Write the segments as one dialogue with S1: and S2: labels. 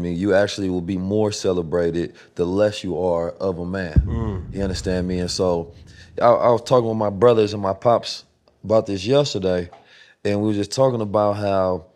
S1: I mean, you actually will be more celebrated the less you are of a man. You understand me? And so I was talking with my brothers and my pops about this yesterday, and we were just talking about how,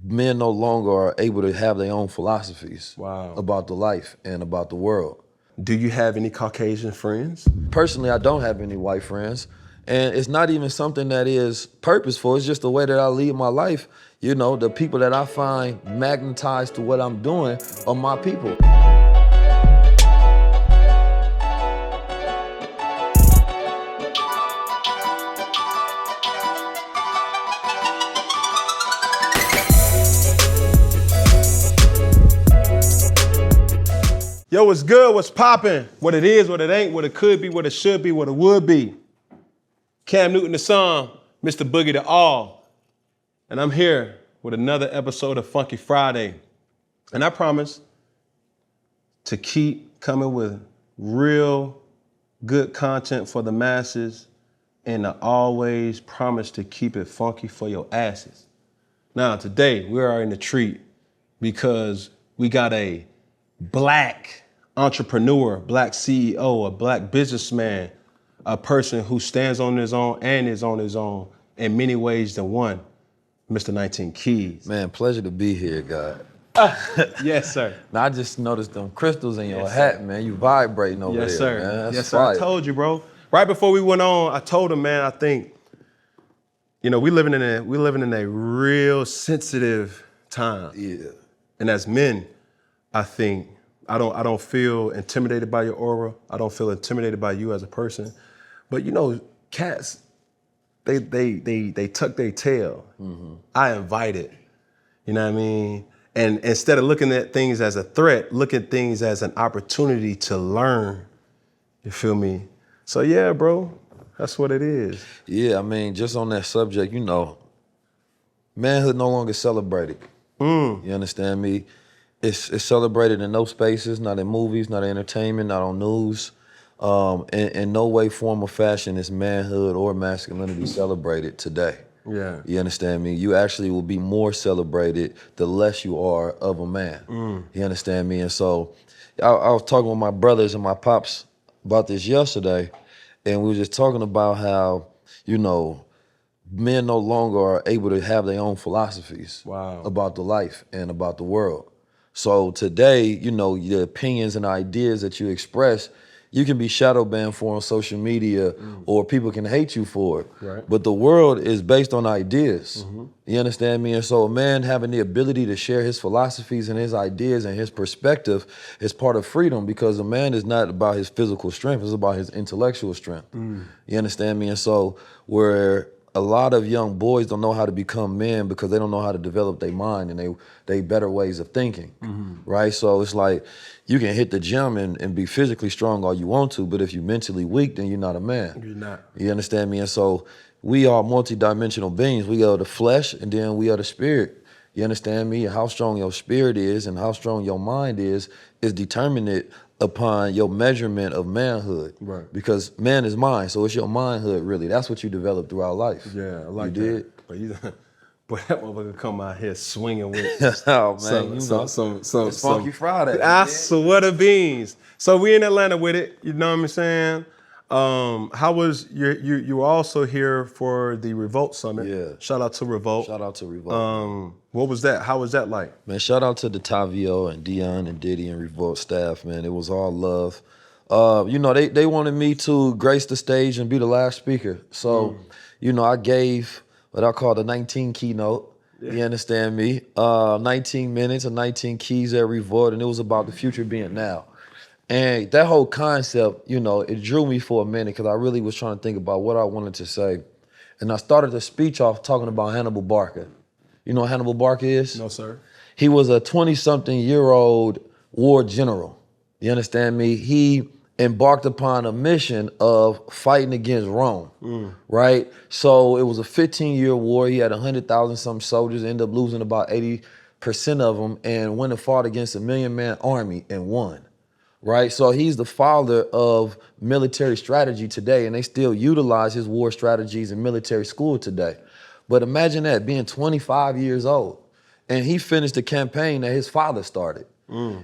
S1: men no longer are able to have their own philosophies about the life and about the world.
S2: Do you have any Caucasian friends?
S1: Personally, I don't have any white friends. And it's not even something that is purposeful. It's just the way that I lead my life. The people that I find magnetized to what I'm doing are my people.
S2: Yo, what's good? What's poppin'? What it is, what it ain't, what it could be, what it should be, what it would be. Cam Newton the Son, Mr. Boogie the All. And I'm here with another episode of Funky Friday. And I promise to keep coming with real good content for the masses, and I always promise to keep it funky for your asses. Now, today we are in a treat because we got a black entrepreneur, black CEO, a black businessman, a person who stands on his own and is on his own in many ways than one, Mr. 19 Keys.
S1: Man, pleasure to be here, God.
S2: Yes, sir.
S1: Now, I just noticed them crystals in your hat, man. You vibrating over
S2: Yes,
S1: there,
S2: sir.
S1: man. That's
S2: Yes, sir.
S1: fire.
S2: I told you, bro. Right before we went on, I told him, man, I think, we living in a real sensitive time.
S1: Yeah.
S2: And as men, I think I don't feel intimidated by your aura. I don't feel intimidated by you as a person. But cats, they tuck their tail. Mm-hmm. I invite it. You know what I mean? And instead of looking at things as a threat, look at things as an opportunity to learn. You feel me? So yeah, bro, that's what it is.
S1: Yeah, I mean, just on that subject, manhood no longer celebrated. You understand me? It's celebrated in no spaces, not in movies, not in entertainment, not on news. In no way, form, or fashion is manhood or masculinity celebrated today.
S2: Yeah.
S1: You understand me? You actually will be more celebrated the less you are of a man. You understand me? And so I was talking with my brothers and my pops about this yesterday, and we were just talking about how, men no longer are able to have their own philosophies about the life and about the world. So today, the opinions and ideas that you express, you can be shadow banned for on social media, or people can hate you for it.
S2: Right.
S1: But the world is based on ideas. You understand me? And so a man having the ability to share his philosophies and his ideas and his perspective is part of freedom, because a man is not about his physical strength, it's about his intellectual strength. You understand me? And so where a lot of young boys don't know how to become men because they don't know how to develop their mind and they better ways of thinking, right? So it's like you can hit the gym and be physically strong all you want to, but if you're mentally weak, then you're not a man.
S2: You're not.
S1: You understand me? And so we are multidimensional beings. We are the flesh and then we are the spirit. You understand me? And how strong your spirit is and how strong your mind is determined upon your measurement of manhood.
S2: Right.
S1: Because man is mind, so it's your mindhood really. That's what you develop throughout life.
S2: Yeah, I like
S1: you
S2: that.
S1: Did?
S2: But that motherfucker come out here swinging with
S1: Oh man,
S2: some
S1: it's Funky Friday.
S2: I swear to beans. So we in Atlanta with it. You know what I'm saying? How was you were also here for the Revolt Summit? Yeah. Shout out to Revolt.
S1: Shout out to Revolt.
S2: What was that? How was that like?
S1: Man, shout out to Detavio and Dion and Diddy and Revolt staff, man. It was all love. They wanted me to grace the stage and be the last speaker. So, I gave what I call the 19 keynote. Yeah. You understand me? 19 minutes and 19 keys at Revolt, and it was about the future being now. And that whole concept, it drew me for a minute because I really was trying to think about what I wanted to say. And I started the speech off talking about Hannibal Barca. You know what Hannibal Barca is?
S2: No, sir.
S1: He was a 20-something-year-old war general. You understand me? He embarked upon a mission of fighting against Rome, right? So it was a 15-year war. He had 100,000-something soldiers, ended up losing about 80% of them, and went and fought against a 1,000,000-man army and won. Right, so he's the father of military strategy today, and they still utilize his war strategies in military school today. But imagine that, being 25 years old and he finished the campaign that his father started.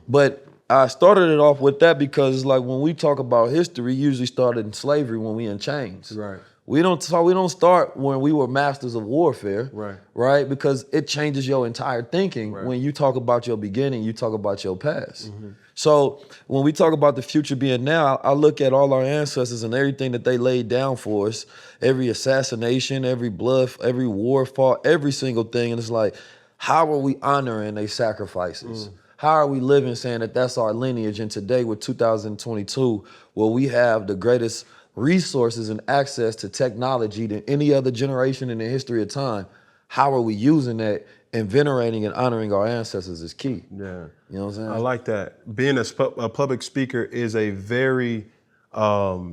S1: But I started it off with that because it's like when we talk about history, we usually started in slavery when we in chains.
S2: Right.
S1: We don't start when we were masters of warfare, right? Because it changes your entire thinking. When you talk about your beginning, you talk about your past. So when we talk about the future being now, I look at all our ancestors and everything that they laid down for us, every assassination, every blood, every war fought, every single thing, and it's like, how are we honoring their sacrifices? How are we living saying that that's our lineage? And today with 2022, where we have the greatest resources and access to technology than any other generation in the history of time, how are we using that and venerating and honoring our ancestors is key.
S2: Yeah.
S1: You know what I'm saying?
S2: I like that. Being a public speaker is a very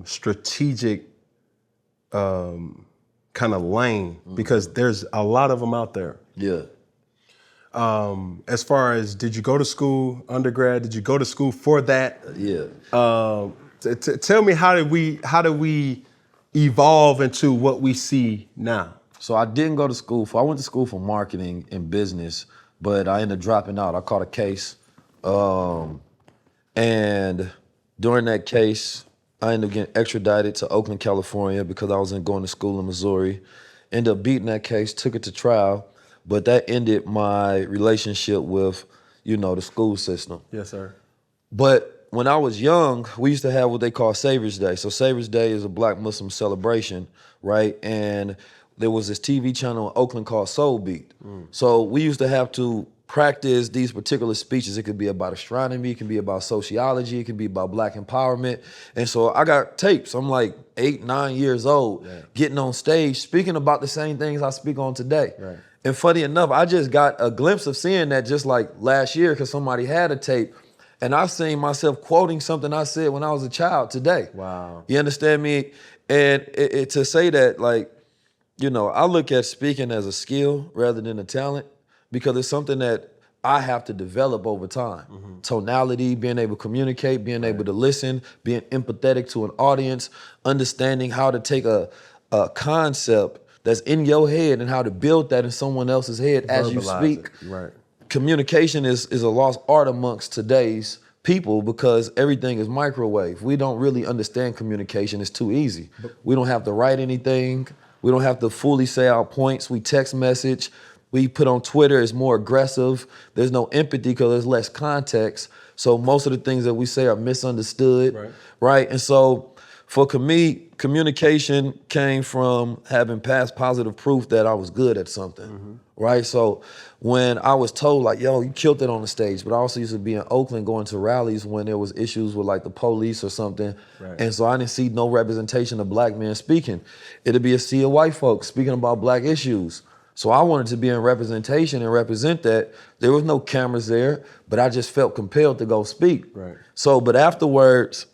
S2: strategic kind of lane because there's a lot of them out there.
S1: Yeah.
S2: As far as, did you go to school, undergrad? Did you go to school for that?
S1: Yeah.
S2: Tell me, how did we evolve into what we see now?
S1: So I didn't go to school I went to school for marketing and business, but I ended up dropping out. I caught a case. And during that case, I ended up getting extradited to Oakland, California because I wasn't going to school in Missouri. Ended up beating that case, took it to trial, but that ended my relationship with, the school system.
S2: Yes, sir.
S1: But when I was young, we used to have what they call Savior's Day. So Savior's Day is a Black Muslim celebration, right? And there was this TV channel in Oakland called Soul Beat. So we used to have to practice these particular speeches. It could be about astronomy, it can be about sociology, it can be about Black empowerment. And so I got tapes. I'm like 8, 9 years old, getting on stage, speaking about the same things I speak on today.
S2: Right.
S1: And funny enough, I just got a glimpse of seeing that just like last year because somebody had a tape. And I've seen myself quoting something I said when I was a child today.
S2: Wow.
S1: You understand me? And to say that, like, I look at speaking as a skill rather than a talent because it's something that I have to develop over time. Tonality, being able to communicate, being able to listen, being empathetic to an audience, understanding how to take a concept that's in your head and how to build that in someone else's head as you speak.
S2: Right.
S1: Communication is a lost art amongst today's people because everything is microwave. We don't really understand communication. It's too easy. We don't have to write anything. We don't have to fully say our points. We text message. We put on Twitter. It's more aggressive. There's no empathy because there's less context. So most of the things that we say are misunderstood, right? And so for me, communication came from having past positive proof that I was good at something, right? So when I was told like, yo, you killed it on the stage, but I also used to be in Oakland going to rallies when there was issues with like the police or something. And so I didn't see no representation of Black men speaking. It'd be a sea of white folks speaking about Black issues. So I wanted to be in representation and represent that. There was no cameras there, but I just felt compelled to go speak. So, but afterwards,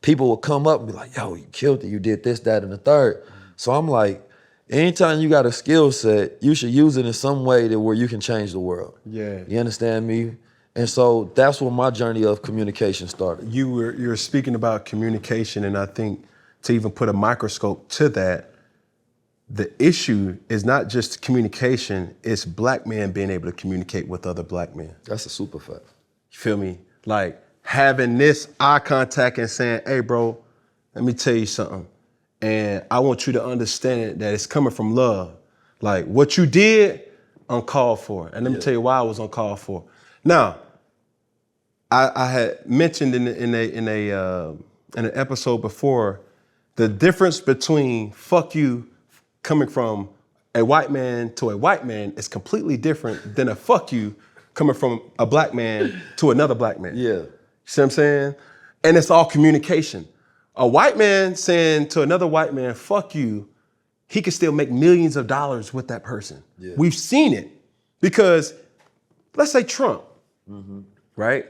S1: people would come up and be like, yo, you killed it. You did this, that, and the third. So I'm like, anytime you got a skill set, you should use it in some way that where you can change the world.
S2: Yeah.
S1: You understand me? And so that's where my journey of communication started.
S2: You're speaking about communication, and I think to even put a microscope to that, the issue is not just communication, it's Black men being able to communicate with other Black men.
S1: That's a super fact.
S2: You feel me? Like, having this eye contact and saying, hey, bro, let me tell you something. And I want you to understand that it's coming from love. Like, what you did, uncalled for. And let me tell you why I was uncalled for. Now, I had mentioned in an episode before, the difference between fuck you coming from a white man to a white man is completely different than a fuck you coming from a Black man to another Black man.
S1: Yeah.
S2: See what I'm saying? And it's all communication. A white man saying to another white man, fuck you, he can still make millions of dollars with that person. Yeah. We've seen it because, let's say Trump, right?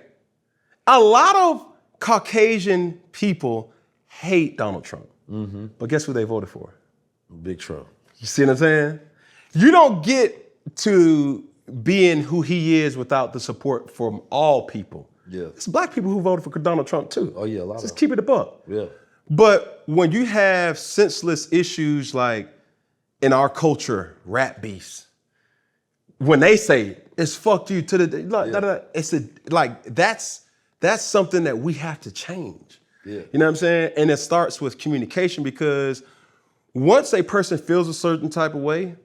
S2: A lot of Caucasian people hate Donald Trump. But guess who they voted for?
S1: Big Trump.
S2: You see what I'm saying? You don't get to being who he is without the support from all people.
S1: Yeah.
S2: It's Black people who voted for Donald Trump too.
S1: Oh yeah, a lot of
S2: Just keep it a buck.
S1: Yeah.
S2: But when you have senseless issues like in our culture, rap beefs, when they say It's fuck you to the it's that's something that we have to change.
S1: Yeah.
S2: You know what I'm saying? And it starts with communication, because once a person feels a certain type of way,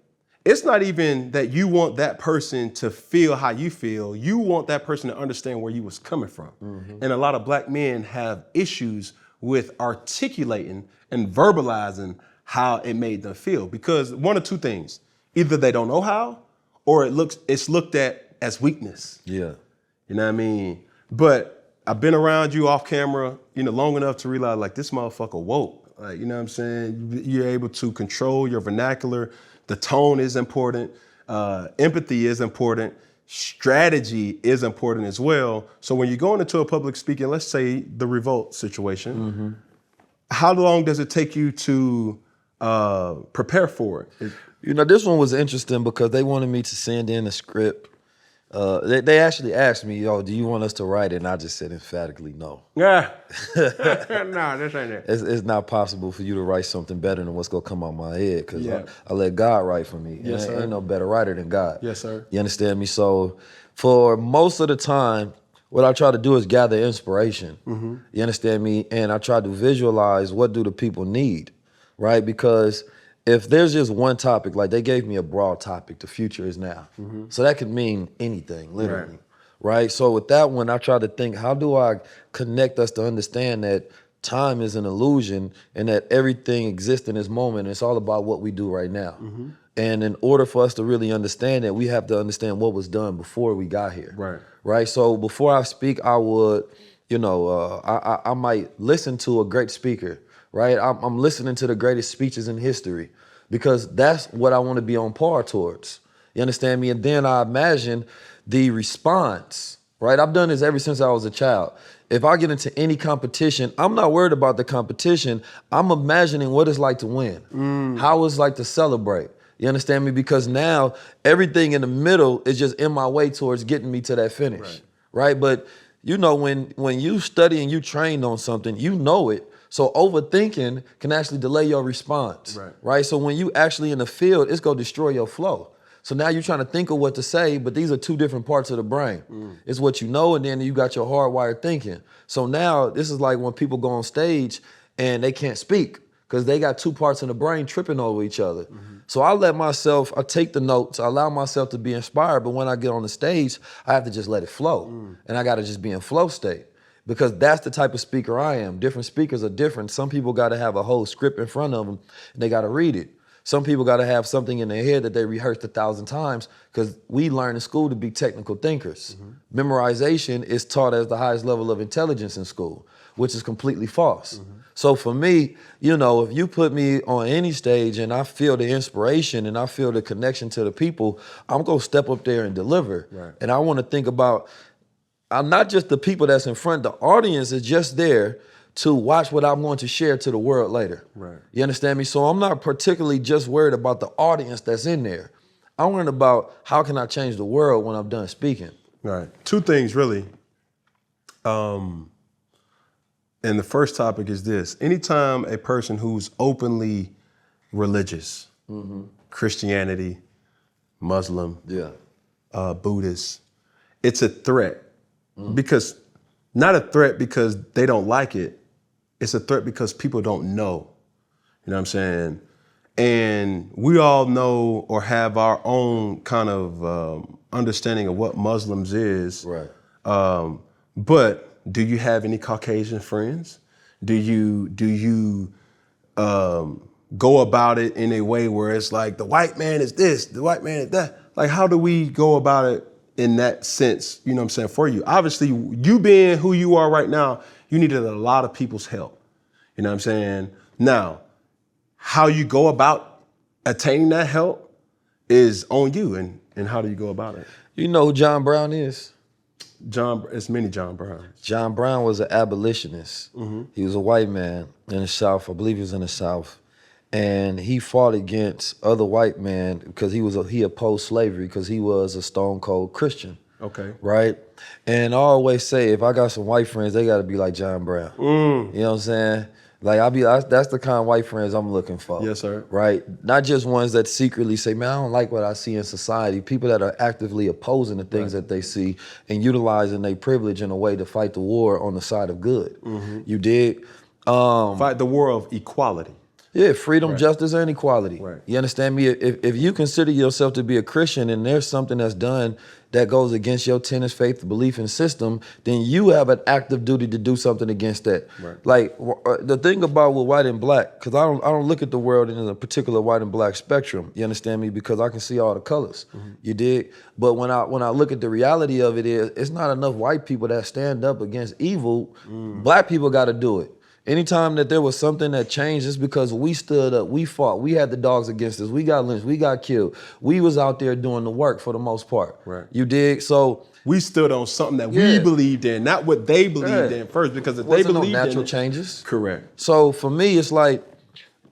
S2: it's not even that you want that person to feel how you feel. You want that person to understand where you was coming from. And a lot of black men have issues with articulating and verbalizing how it made them feel, because one of two things: either they don't know how, or it's looked at as weakness.
S1: Yeah.
S2: You know what I mean? But I've been around you off camera, long enough to realize, like, this motherfucker woke. Like, you know what I'm saying? You're able to control your vernacular. The tone is important. Empathy is important. Strategy is important as well. So when you're going into a public speaking, let's say the revolt situation, how long does it take you to prepare for it?
S1: This one was interesting because they wanted me to send in a script. They actually asked me, do you want us to write it? And I just said emphatically no.
S2: Yeah. No, this ain't it.
S1: It's not possible for you to write something better than what's going to come out my head, because I let God write for me.
S2: Yes, sir.
S1: Ain't no better writer than God.
S2: Yes, sir.
S1: You understand me? So for most of the time, what I try to do is gather inspiration. You understand me? And I try to visualize, what do the people need, right? Because if there's just one topic, like they gave me a broad topic, the future is now. So that could mean anything, literally, right? So with that one, I try to think, how do I connect us to understand that time is an illusion and that everything exists in this moment. It's all about what we do right now. And in order for us to really understand that, we have to understand what was done before we got here. Right. So before I speak, I would, I might listen to a great speaker. Right. I'm listening to the greatest speeches in history, because that's what I want to be on par towards. You understand me? And then I imagine the response. Right. I've done this ever since I was a child. If I get into any competition, I'm not worried about the competition. I'm imagining what it's like to win, how it's like to celebrate. You understand me? Because now everything in the middle is just in my way towards getting me to that finish, right? But when you study and you trained on something, you know it. So overthinking can actually delay your response, right? So when you actually in the field, it's gonna destroy your flow. So now you're trying to think of what to say, but these are two different parts of the brain. It's what you know, and then you got your hardwired thinking. So now this is like when people go on stage and they can't speak, because they got two parts in the brain tripping over each other. So I take the notes, I allow myself to be inspired, but when I get on the stage, I have to just let it flow. And I gotta just be in flow state, because that's the type of speaker I am. Different speakers are different. Some people gotta have a whole script in front of them and they gotta read it. Some people gotta have something in their head that they rehearsed 1,000 times, because we learn in school to be technical thinkers. Memorization is taught as the highest level of intelligence in school, which is completely false. So for me, if you put me on any stage and I feel the inspiration and I feel the connection to the people, I'm gonna step up there and deliver. And I wanna think about, I'm not just the people that's in front, the audience is just there to watch what I'm going to share to the world later. You understand me? So I'm not particularly just worried about the audience that's in there. I'm worried about how can I change the world when I'm done speaking.
S2: Two things, really. And the first topic is this: anytime a person who's openly religious, Christianity, Muslim, Buddhist, it's a threat. Because, not a threat because they don't like it, it's a threat because people don't know. You know what I'm saying? And we all know or have our own kind of understanding of what Muslims is. But do you have any Caucasian friends? Do you go about it in a way where it's like, the white man is this, the white man is that? Like, how do we go about it in that sense, you know what I'm saying, for you? Obviously, you being who you are right now, you needed a lot of people's help. You know what I'm saying? Now, how you go about attaining that help is on you, and how do you go about it? You
S1: know who John Brown is?
S2: It's many John Browns.
S1: John Brown was an abolitionist. He was a white man in the South. I believe he was in the South. And he fought against other white men because he opposed slavery, because he was a stone cold Christian. Right? And I always say, if I got some white friends, they got to be like John Brown. You know what I'm saying? Like that's the kind of white friends I'm looking for.
S2: Yes, sir.
S1: Right? Not just ones that secretly say, man, I don't like what I see in society. People that are actively opposing the things that they see and utilizing their privilege in a way to fight the war on the side of good. You dig?
S2: Fight the war of equality.
S1: Yeah, freedom, justice, and equality.
S2: Right.
S1: You understand me? If you consider yourself to be a Christian and there's something that's done that goes against your tenets, faith, belief, and system, then you have an active duty to do something against that.
S2: Right.
S1: Like the thing about with white and black, because I don't look at the world in a particular white and black spectrum. You understand me? Because I can see all the colors. You dig? But when I look at the reality of it is, it's not enough white people that stand up against evil. Black people got to do it. Anytime that there was something that changed, it's because we stood up, we fought, we had the dogs against us, we got lynched, we got killed. We was out there doing the work for the most part.
S2: Right.
S1: You dig? So
S2: we stood on something that we believed in, not what they believed in first. Because if they believed
S1: no natural
S2: in
S1: changes.
S2: Correct.
S1: So for me, it's like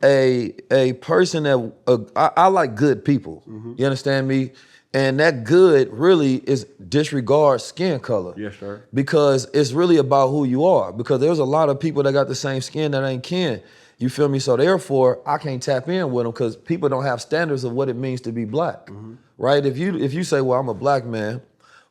S1: a person that I like good people. You understand me? And that good really is disregard skin color.
S2: Yes, sir.
S1: Because it's really about who you are. Because there's a lot of people that got the same skin that ain't kin. You feel me? So therefore, I can't tap in with them because people don't have standards of what it means to be black, right? If you say, well, I'm a black man,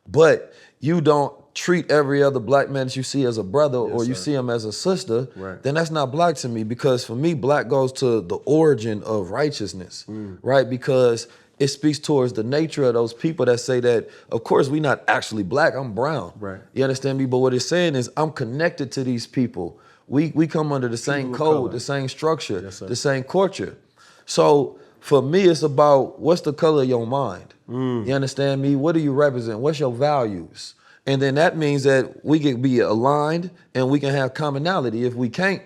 S1: but you don't treat every other black man that you see as a brother or you see him as a sister, then that's not black to me. Because for me, black goes to the origin of righteousness, right? Because it speaks towards the nature of those people that say that, of course, we not actually black, I'm brown.
S2: Right.
S1: You understand me? But what it's saying is I'm connected to these people. We come under the same code, the same structure, the same culture. So for me, it's about what's the color of your mind? You understand me? What do you represent? What's your values? And then that means that we can be aligned and we can have commonality. If we can't,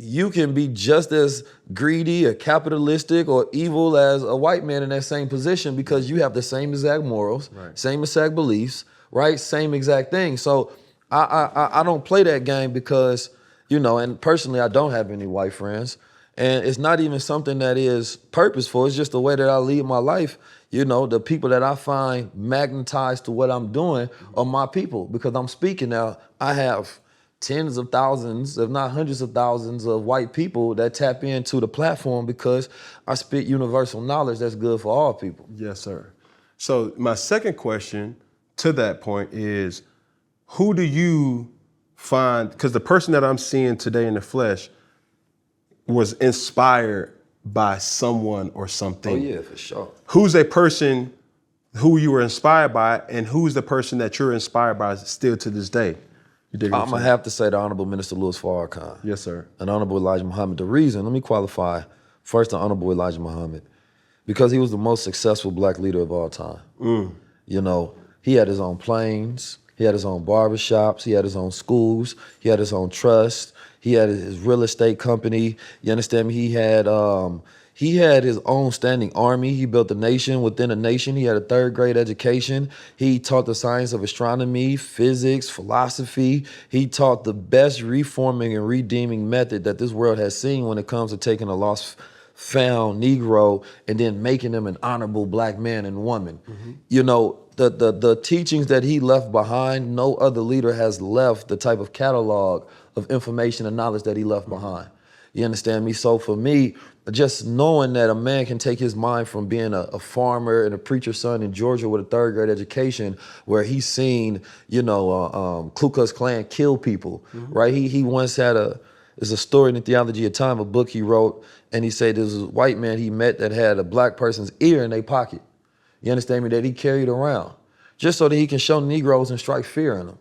S1: you can be just as greedy or capitalistic or evil as a white man in that same position because you have the same exact morals, same exact beliefs, right? Same exact thing. So I don't play that game because, and personally I don't have any white friends. And it's not even something that is purposeful. It's just the way that I lead my life. The people that I find magnetized to what I'm doing are my people because I'm speaking now. I have tens of thousands, if not hundreds of thousands of white people that tap into the platform because I spit universal knowledge that's good for all people.
S2: Yes, sir. So my second question to that point is, who do you find, because the person that I'm seeing today in the flesh was inspired by someone or something.
S1: Oh yeah, for sure.
S2: Who's a person who you were inspired by and who's the person that you're inspired by still to this day? I'm
S1: going to have to say the Honorable Minister Louis Farrakhan.
S2: Yes, sir.
S1: And Honorable Elijah Muhammad. The reason, let me qualify first the Honorable Elijah Muhammad, because he was the most successful black leader of all time. He had his own planes, he had his own barbershops, he had his own schools, he had his own trust, he had his real estate company. You understand me? He had his own standing army. He built a nation within a nation. He had a third grade education. He taught the science of astronomy, physics, philosophy. He taught the best reforming and redeeming method that this world has seen when it comes to taking a lost found Negro and then making him an honorable black man and woman. The teachings that he left behind, no other leader has left the type of catalog of information and knowledge that he left behind. You understand me? So for me, just knowing that a man can take his mind from being a farmer and a preacher's son in Georgia with a third grade education, where he's seen, Ku Klux Klan kill people, right? He once had there's a story in the Theology of Time, a book he wrote, and he said there's a white man he met that had a black person's ear in their pocket. You understand me? That he carried around just so that he can show Negroes and strike fear in them,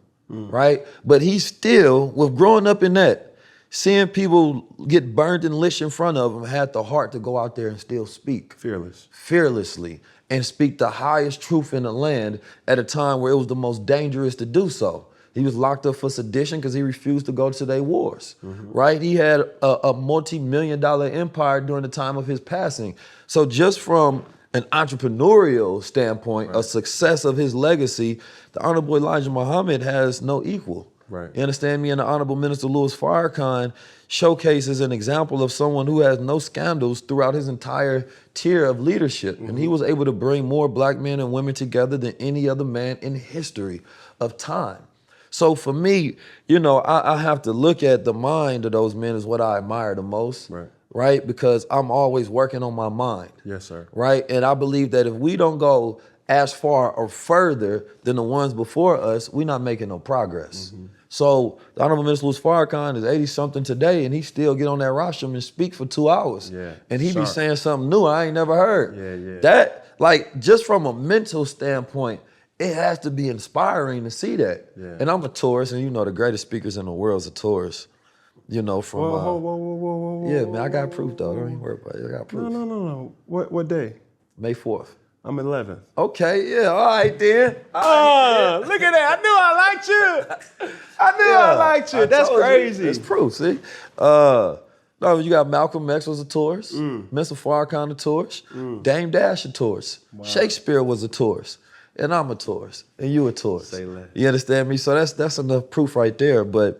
S1: right? But he still, with growing up in that, seeing people get burned and lynched in front of him, had the heart to go out there and still speak. Fearlessly, and speak the highest truth in the land at a time where it was the most dangerous to do so. He was locked up for sedition because he refused to go to their wars, right? He had a multi-million-dollar empire during the time of his passing. So just from an entrepreneurial standpoint, a success of his legacy, the Honorable Elijah Muhammad has no equal.
S2: Right.
S1: You understand me? And the Honorable Minister Louis Farrakhan showcases an example of someone who has no scandals throughout his entire tier of leadership. And he was able to bring more black men and women together than any other man in history of time. So for me, you know, I have to look at the mind of those men as what I admire the most, right? Because I'm always working on my mind.
S2: Yes, sir.
S1: Right? And I believe that if we don't go as far or further than the ones before us, we're not making no progress. So the Honorable Minister Louis Farrakhan is 80-something today, and he still get on that rostrum and speak for 2 hours.
S2: Yeah,
S1: and he be
S2: sharp.
S1: saying something new I ain't never heard.
S2: Yeah.
S1: That, like, just from a mental standpoint, it has to be inspiring to see that.
S2: Yeah.
S1: And I'm a tourist, and you know the greatest speakers in the world is a tourist. You know, from
S2: Whoa.
S1: yeah, man, I got proof though. Don't even worry about it. I got proof.
S2: No. What day?
S1: May 4th.
S2: I'm 11th.
S1: Okay, yeah, all right then.
S2: Look at that. I knew I liked you. I liked you. That's crazy.
S1: It's proof, see? No, you got Malcolm X was a tourist. Mr. Farrakhan a tourist. Dame Dash a tourist. Shakespeare was a tourist. And I'm a tourist. And you a tourist.
S2: Say less.
S1: You understand me? So that's enough proof right there. But,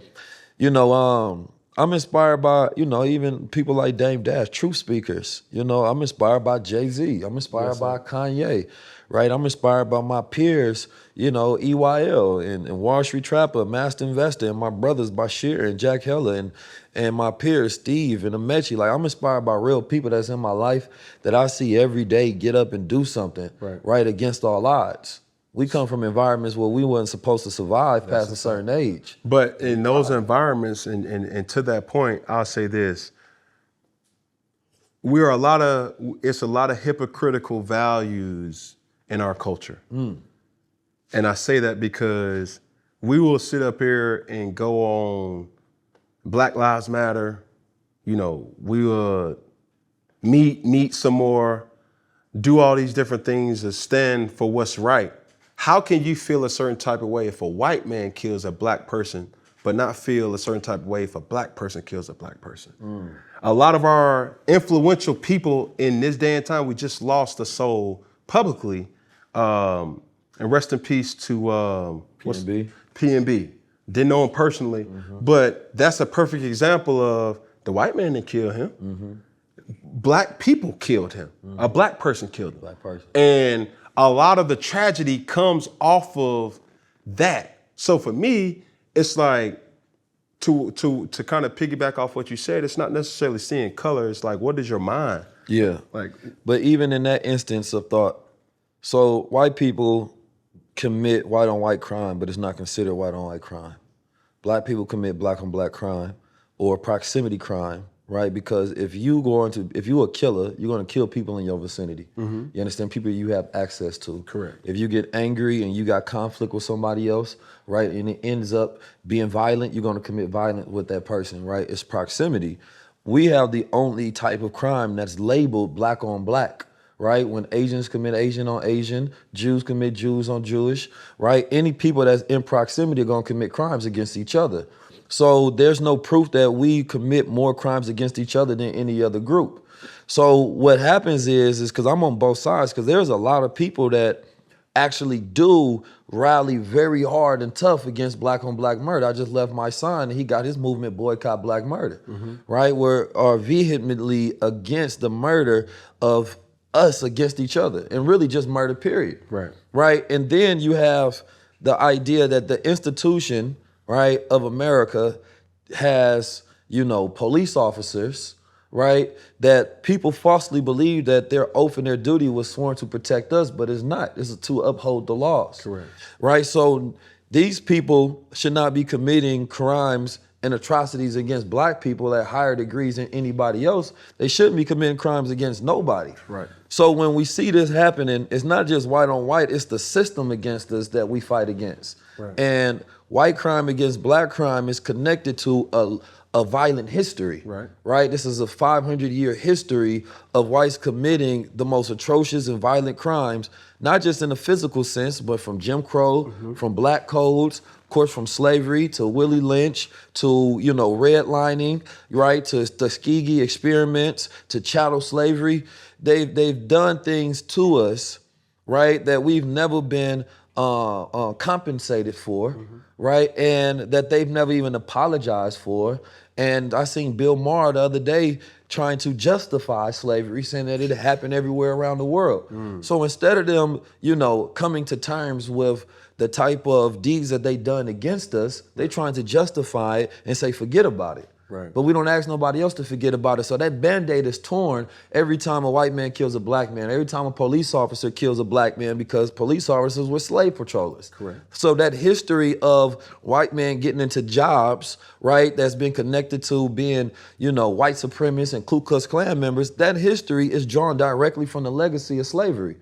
S1: you know, I'm inspired by, you know, even people like Dame Dash, truth speakers. You know, I'm inspired by Jay-Z. I'm inspired by Kanye, right? I'm inspired by my peers, you know, EYL and Wall Street Trapper, Master Investor, and my brothers Bashir and Jack Heller and my peers Steve and Amechi. Like, I'm inspired by real people that's in my life that I see every day get up and do something right against all odds. We come from environments where we weren't supposed to survive past a certain age.
S2: But in those environments, and to that point, I'll say this. It's a lot of hypocritical values in our culture. And I say that because we will sit up here and go on Black Lives Matter. You know, we will meet some more, do all these different things to stand for what's right. How can you feel a certain type of way if a white man kills a black person, but not feel a certain type of way if a black person kills a black person? A lot of our influential people in this day and time, we just lost a soul publicly. And rest in peace to P&B. Didn't know him personally, but that's a perfect example of the white man didn't kill him. Black people killed him. A black person killed him.
S1: Black person.
S2: And a lot of the tragedy comes off of that. So for me, it's like to kind of piggyback off what you said, it's not necessarily seeing color. It's like, what is your mind?
S1: Yeah.
S2: Like,
S1: but even in that instance of thought, so white people commit white on white crime, but it's not considered white on white crime. Black people commit black on black crime or proximity crime, right? Because if you're a killer, you're going to kill people in your vicinity. You understand? People you have access to.
S2: Correct.
S1: If you get angry and you got conflict with somebody else, right, and it ends up being violent, you're going to commit violence with that person, right? It's proximity. We have the only type of crime that's labeled black on black, right? When Asians commit Asian on Asian, Jews commit Jews on Jewish, right? Any people that's in proximity are going to commit crimes against each other. So there's no proof that we commit more crimes against each other than any other group. So what happens is because I'm on both sides, because there's a lot of people that actually do rally very hard and tough against black on black murder. I just left my son and he got his movement Boycott Black Murder, right? Are vehemently against the murder of us against each other and really just murder, period. Right? And then you have the idea that the institution, right, of America has, you know, police officers, right, that people falsely believe that their oath and their duty was sworn to protect us, but it's not. It's to uphold the laws.
S2: Correct.
S1: Right? So these people should not be committing crimes and atrocities against black people at higher degrees than anybody else. They shouldn't be committing crimes against nobody.
S2: Right.
S1: So when we see this happening, it's not just white on white, it's the system against us that we fight against.
S2: Right.
S1: And white crime against black crime is connected to a violent history. Right? This is a 500-year history of whites committing the most atrocious and violent crimes, not just in a physical sense, but from Jim Crow, from black codes, of course, from slavery to Willie Lynch to, you know, redlining, right, to Tuskegee experiments, to chattel slavery. They've done things to us, right, that we've never been compensated for, right, and that they've never even apologized for. And I seen Bill Maher the other day trying to justify slavery, saying that it happened everywhere around the world. So instead of them, you know, coming to terms with the type of deeds that they done against us, they trying to justify it and say, forget about it.
S2: Right.
S1: But we don't ask nobody else to forget about it. So that Band-Aid is torn every time a white man kills a black man, every time a police officer kills a black man, because police officers were slave patrollers.
S2: Correct.
S1: So that history of white men getting into jobs, right, that's been connected to being, white supremacists and Ku Klux Klan members, that history is drawn directly from the legacy of slavery.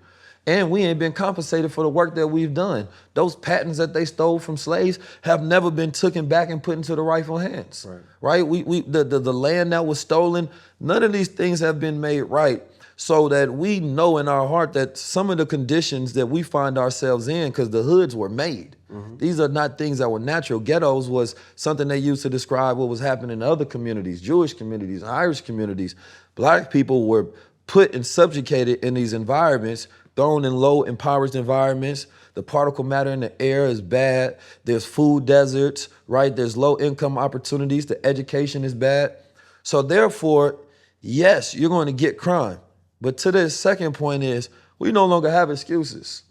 S1: And we ain't been compensated for the work that we've done. Those patents that they stole from slaves have never been taken back and put into the rightful hands. Right? The land that was stolen, none of these things have been made right, so that we know in our heart that some of the conditions that we find ourselves in, because the hoods were made. These are not things that were natural. Ghettos was something they used to describe what was happening in other communities, Jewish communities, Irish communities. Black people were put and subjugated in these environments, thrown in low impoverished environments. The particle matter in the air is bad. There's food deserts, right? There's low income opportunities. The education is bad. So therefore, yes, you're going to get crime. But to this second point is, we no longer have excuses.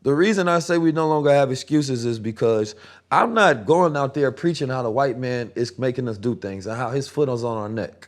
S1: The reason I say we no longer have excuses is because I'm not going out there preaching how the white man is making us do things and how his foot is on our neck.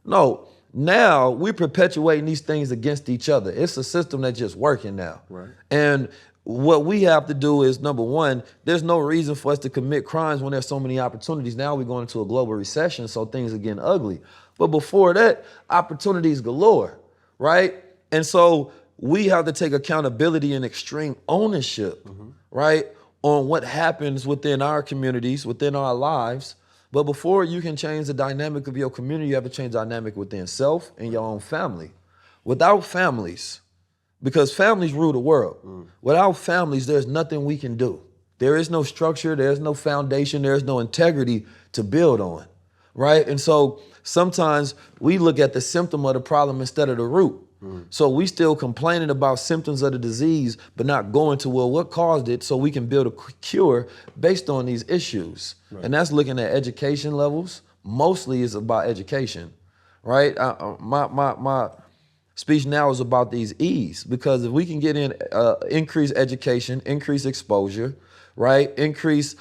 S1: No. Now we're perpetuating these things against each other. It's a system that's just working now.
S2: Right.
S1: And what we have to do is, number one, there's no reason for us to commit crimes when there's so many opportunities. Now we're going into a global recession, so things are getting ugly. But before that, opportunities galore, right? And so we have to take accountability and extreme ownership, right, on what happens within our communities, within our lives. But before you can change the dynamic of your community, you have to change the dynamic within self and your own family. Without families, because families rule the world. Without families, there's nothing we can do. There is no structure, there's no foundation, there's no integrity to build on, right? And so sometimes we look at the symptom of the problem instead of the root. So we still complaining about symptoms of the disease, but not going to, well, what caused it, so we can build a cure based on these issues. And that's looking at education levels. Mostly it's about education, right? My speech now is about these E's, because if we can get in increased education, increased exposure, right? Increase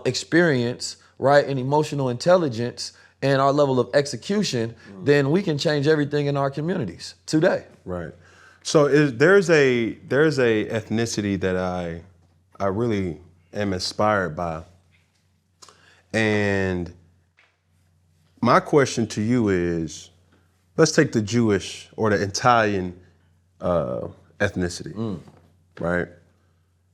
S1: experience, right? And emotional intelligence, and our level of execution, then we can change everything in our communities today.
S2: Right. So there's a ethnicity that I really am inspired by. And my question to you is, let's take the Jewish or the Italian ethnicity, right?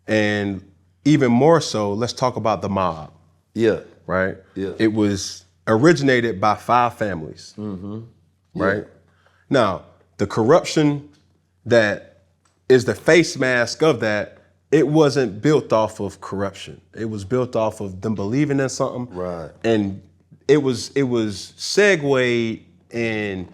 S2: And even more so, let's talk about the mob.
S1: Yeah.
S2: Right?
S1: Yeah.
S2: It was originated by 5 families, right? Now, the corruption that is the face mask of that, it wasn't built off of corruption. It was built off of them believing in something.
S1: Right.
S2: And it was segued and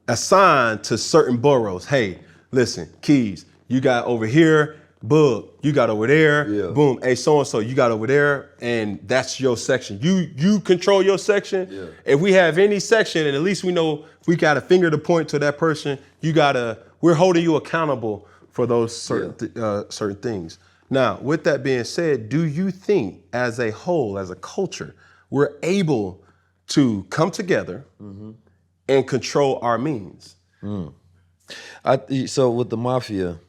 S2: assigned to certain boroughs. Hey, listen, Keys, you got over here. Bug, you got over there.
S1: Yeah.
S2: Boom, hey, so-and-so, you got over there, and that's your section. You control your section.
S1: Yeah.
S2: If we have any section, and at least we know we got a finger to point to that person, we're holding you accountable for those certain things. Now, with that being said, do you think as a whole, as a culture, we're able to come together and control our means?
S1: So with the mafia,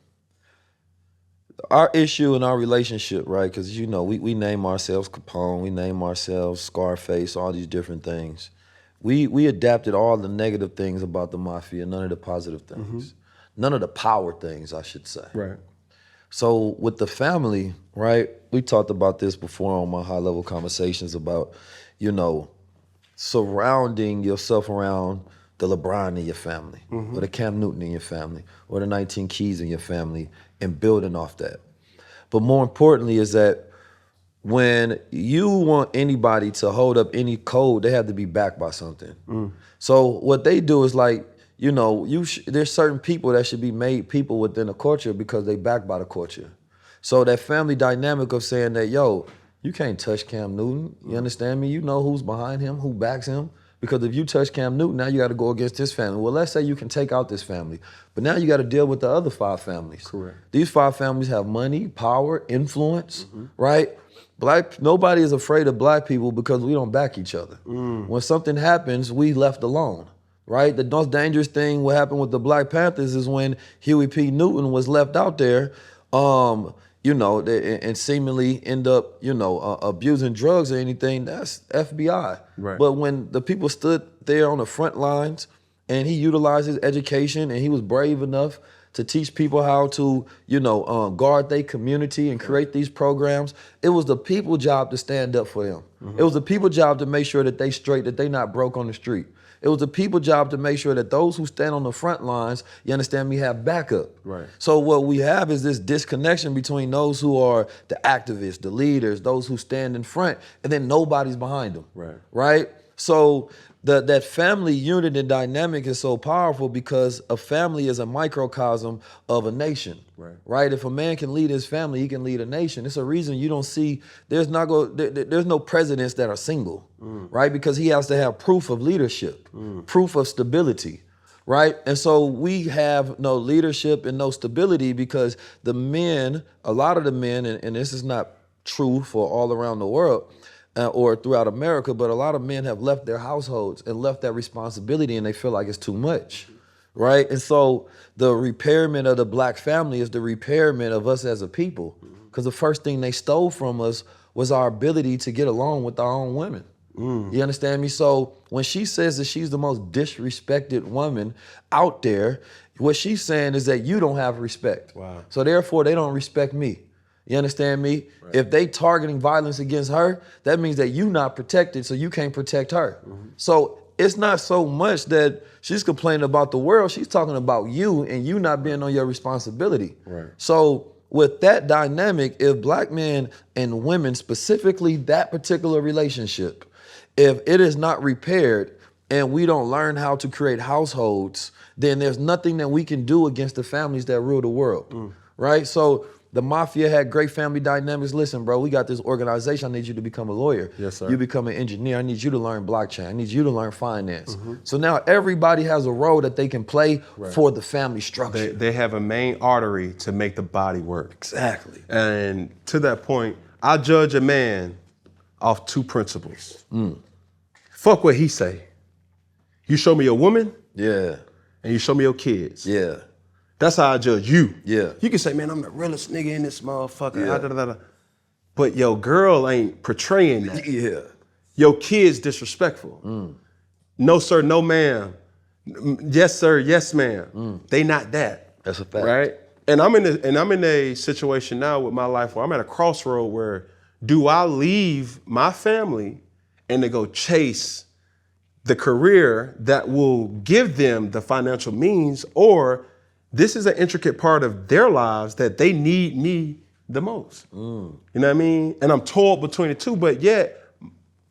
S1: our issue and our relationship, right? Because we name ourselves Capone, we name ourselves Scarface, all these different things. We adapted all the negative things about the mafia, none of the positive things, none of the power things, I should say.
S2: Right.
S1: So with the family, right? We talked about this before on my high-level conversations about, surrounding yourself around the LeBron in your family, or the Cam Newton in your family, or the 19 Keys in your family, and building off that. But more importantly is that when you want anybody to hold up any code, they have to be backed by something. So what they do is like, there's certain people that should be made people within a culture because they backed by the culture. So that family dynamic of saying that, yo, you can't touch Cam Newton, you understand me? You know who's behind him, who backs him, Because if you touch Cam Newton, now you got to go against his family. Well, let's say you can take out this family, but now you got to deal with the other 5 families.
S2: Correct.
S1: These 5 families have money, power, influence, right? Nobody is afraid of black people because we don't back each other. When something happens, we left alone, right? The most dangerous thing what happened with the Black Panthers is when Huey P. Newton was left out there, and seemingly end up, abusing drugs or anything. That's FBI.
S2: Right.
S1: But when the people stood there on the front lines and he utilized his education and he was brave enough to teach people how to, guard their community and create these programs, it was the people's job to stand up for them. It was the people's job to make sure that they straight, that they not broke on the street. It was the people's job to make sure that those who stand on the front lines, you understand me, have backup.
S2: Right.
S1: So what we have is this disconnection between those who are the activists, the leaders, those who stand in front, and then nobody's behind them.
S2: Right.
S1: Right? So that family unit and dynamic is so powerful because a family is a microcosm of a nation. Right? If a man can lead his family, he can lead a nation. It's a reason you don't see, there's no presidents that are single, right? Because he has to have proof of leadership, proof of stability, right? And so we have no leadership and no stability because the men, a lot of the men, and this is not true for all around the world, or throughout America, but a lot of men have left their households and left that responsibility and they feel like it's too much, right? And so the repairment of the black family is the repairment of us as a people, because the first thing they stole from us was our ability to get along with our own women. You understand me? So when she says that she's the most disrespected woman out there, what she's saying is that you don't have respect.
S2: Wow.
S1: So therefore, they don't respect me. You understand me? Right. If they targeting violence against her, that means that you not protected, so you can't protect her. So it's not so much that she's complaining about the world, she's talking about you and you not being on your responsibility. Right. So with that dynamic, if black men and women, specifically that particular relationship, if it is not repaired and we don't learn how to create households, then there's nothing that we can do against the families that rule the world, right? So the mafia had great family dynamics. Listen, bro, we got this organization. I need you to become a lawyer.
S2: Yes, sir.
S1: You become an engineer. I need you to learn blockchain. I need you to learn finance. So now everybody has a role that they can play for the family structure.
S2: They have a main artery to make the body work.
S1: Exactly.
S2: And to that point, I judge a man off 2 principles. Fuck what he say. You show me a woman,
S1: Yeah.
S2: and you show me your kids.
S1: Yeah.
S2: That's how I judge you.
S1: Yeah.
S2: You can say, man, I'm the realest nigga in this motherfucker.
S1: Yeah.
S2: Da, da, da, da. But your girl ain't portraying that.
S1: Yeah.
S2: Your kid's disrespectful. No, sir, no, ma'am. Yes, sir, yes, ma'am. They not that.
S1: That's a fact.
S2: Right? And I'm in a situation now with my life where I'm at a crossroad where do I leave my family and to go chase the career that will give them the financial means, or this is an intricate part of their lives that they need me the most. You know what I mean? And I'm torn between the two, but yet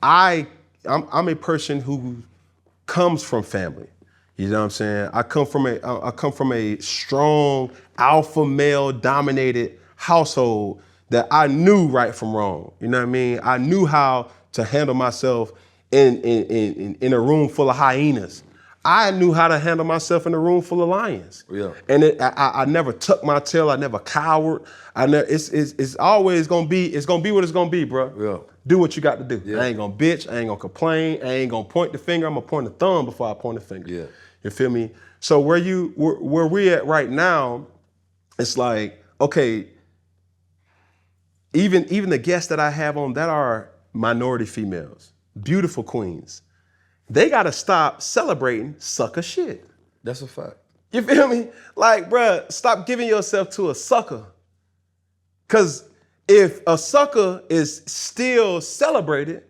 S2: I'm a person who comes from family. You know what I'm saying? I come from a strong alpha male dominated household that I knew right from wrong. You know what I mean? I knew how to handle myself in a room full of hyenas. I knew how to handle myself in a room full of lions. Yeah. And I never tucked my tail. I never cowered. It's always gonna be what it's gonna be, bro. Yeah. Do what you got to do. Yeah. I ain't gonna bitch. I ain't gonna complain. I ain't gonna point the finger. I'm gonna point the thumb before I point the finger. Yeah. You feel me? So where we at right now, it's like, okay, even the guests that I have on that are minority females, beautiful queens. They gotta stop celebrating sucker shit.
S1: That's a fact.
S2: You feel me? Like, bruh, stop giving yourself to a sucker. Cause if a sucker is still celebrated,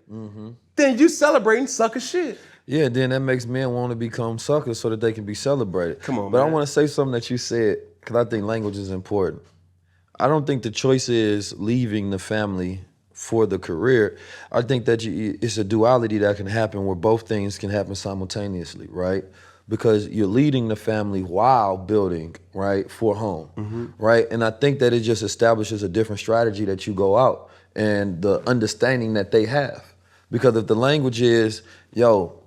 S2: then you celebrating sucker shit.
S1: Yeah, then that makes men want to become suckers so that they can be celebrated.
S2: Come on,
S1: but
S2: man.
S1: I want to say something that you said, because I think language is important. I don't think the choice is leaving the family for the career. I think that it's a duality that can happen where both things can happen simultaneously, right? Because you're leading the family while building, right, for home, right? And I think that it just establishes a different strategy that you go out and the understanding that they have. Because if the language is, yo,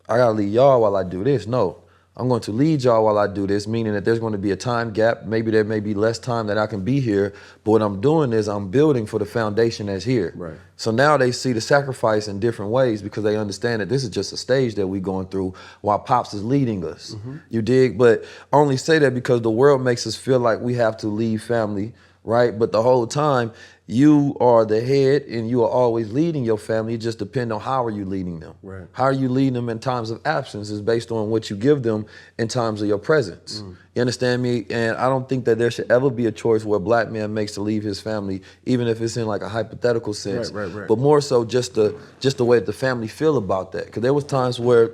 S1: I gotta lead y'all while I do this. No, I'm going to lead y'all while I do this, meaning that there's going to be a time gap. Maybe there may be less time that I can be here, but what I'm doing is I'm building for the foundation that's here.
S2: Right.
S1: So now they see the sacrifice in different ways because they understand that this is just a stage that we're going through while Pops is leading us. You dig? But I only say that because the world makes us feel like we have to leave family, right? But the whole time, you are the head and you are always leading your family. It just depends on how are you leading them.
S2: Right.
S1: How are you leading them in times of absence is based on what you give them in times of your presence. You understand me? And I don't think that there should ever be a choice where a black man makes to leave his family, even if it's in like a hypothetical sense.
S2: Right.
S1: But more so just the way that the family feel about that. Because there was times where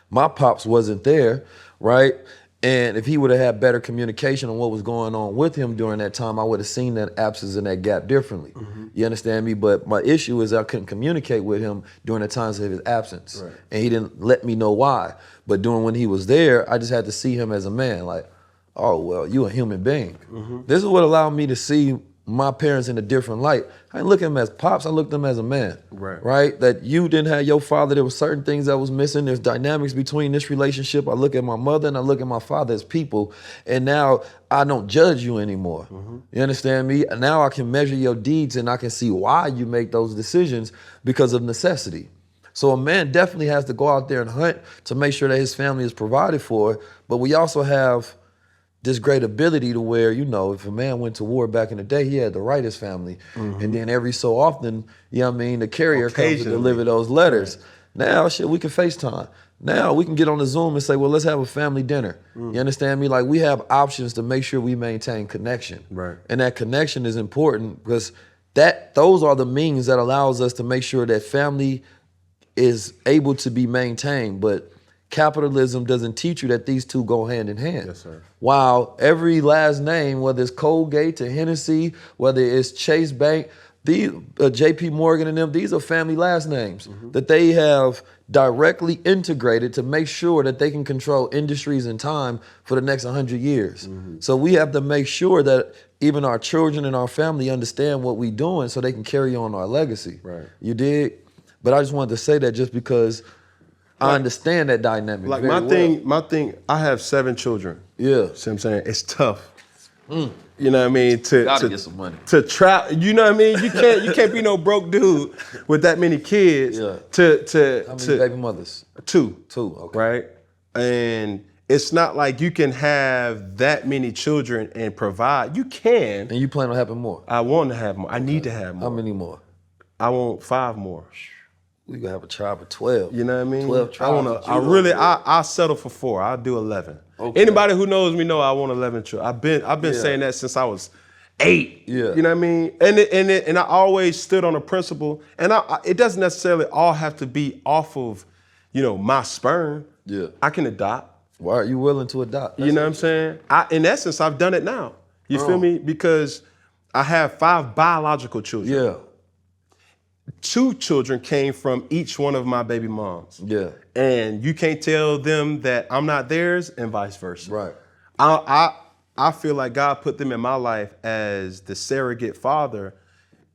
S1: my pops wasn't there, right? And if he would have had better communication on what was going on with him during that time, I would have seen that absence and that gap differently. You understand me? But my issue is I couldn't communicate with him during the times of his absence.
S2: Right.
S1: And he didn't let me know why. But during when he was there, I just had to see him as a man. Like, oh, well, you a human being. This is what allowed me to see my parents in a different light. I didn't look at him as pops, I looked at him as a man. Right? That you didn't have your father, there were certain things that was missing. There's dynamics between this relationship. I look at my mother and I look at my father as people, and now I don't judge you anymore. You understand me? And now I can measure your deeds and I can see why you make those decisions because of necessity. So a man definitely has to go out there and hunt to make sure that his family is provided for, but we also have this great ability to where, you know, if a man went to war back in the day, he had to write his family. And then every so often, you know what I mean, the carrier comes to deliver those letters. Now, shit, we can FaceTime. Now we can get on the Zoom and say, well, let's have a family dinner. You understand me? Like, we have options to make sure we maintain connection. And that connection is important because those are the means that allows us to make sure that family is able to be maintained. But capitalism doesn't teach you that these two go hand in hand.
S2: Yes, sir.
S1: While every last name, whether it's Colgate to Hennessy, whether it's Chase Bank, these JP Morgan and them, these are family last names that they have directly integrated to make sure that they can control industries and time for the next 100 years. So we have to make sure that even our children and our family understand what we're doing so they can carry on our legacy. You dig? But I just wanted to say that just because I understand that dynamic.
S2: Like
S1: very
S2: my thing, I have 7 children.
S1: Yeah.
S2: See what I'm saying? It's tough. You know what I mean? To
S1: get some money.
S2: To trap, you know what I mean? You can't be no broke dude with that many kids.
S1: Yeah. How many
S2: To
S1: baby mothers?
S2: 2.
S1: 2, okay.
S2: Right? And it's not like you can have that many children and provide. You can.
S1: And you plan on having more?
S2: I want to have more. I need to have more.
S1: How many more?
S2: I want 5 more.
S1: We gonna have a tribe of 12.
S2: You know what I mean?
S1: 12 tribes.
S2: I'll settle for 4. I'll do 11.
S1: Okay.
S2: Anybody who knows me know I want 11 children. I've been saying that since I was 8.
S1: Yeah.
S2: You know what I mean? And I always stood on a principle. And it doesn't necessarily all have to be off of, you know, my sperm.
S1: Yeah.
S2: I can adopt.
S1: Why are you willing to adopt?
S2: You know what I'm saying? In essence, I've done it now. You feel me? Because I have 5 biological children.
S1: Yeah.
S2: 2 children came from each one of my baby moms.
S1: Yeah.
S2: And you can't tell them that I'm not theirs and vice versa.
S1: Right.
S2: I feel like God put them in my life as the surrogate father,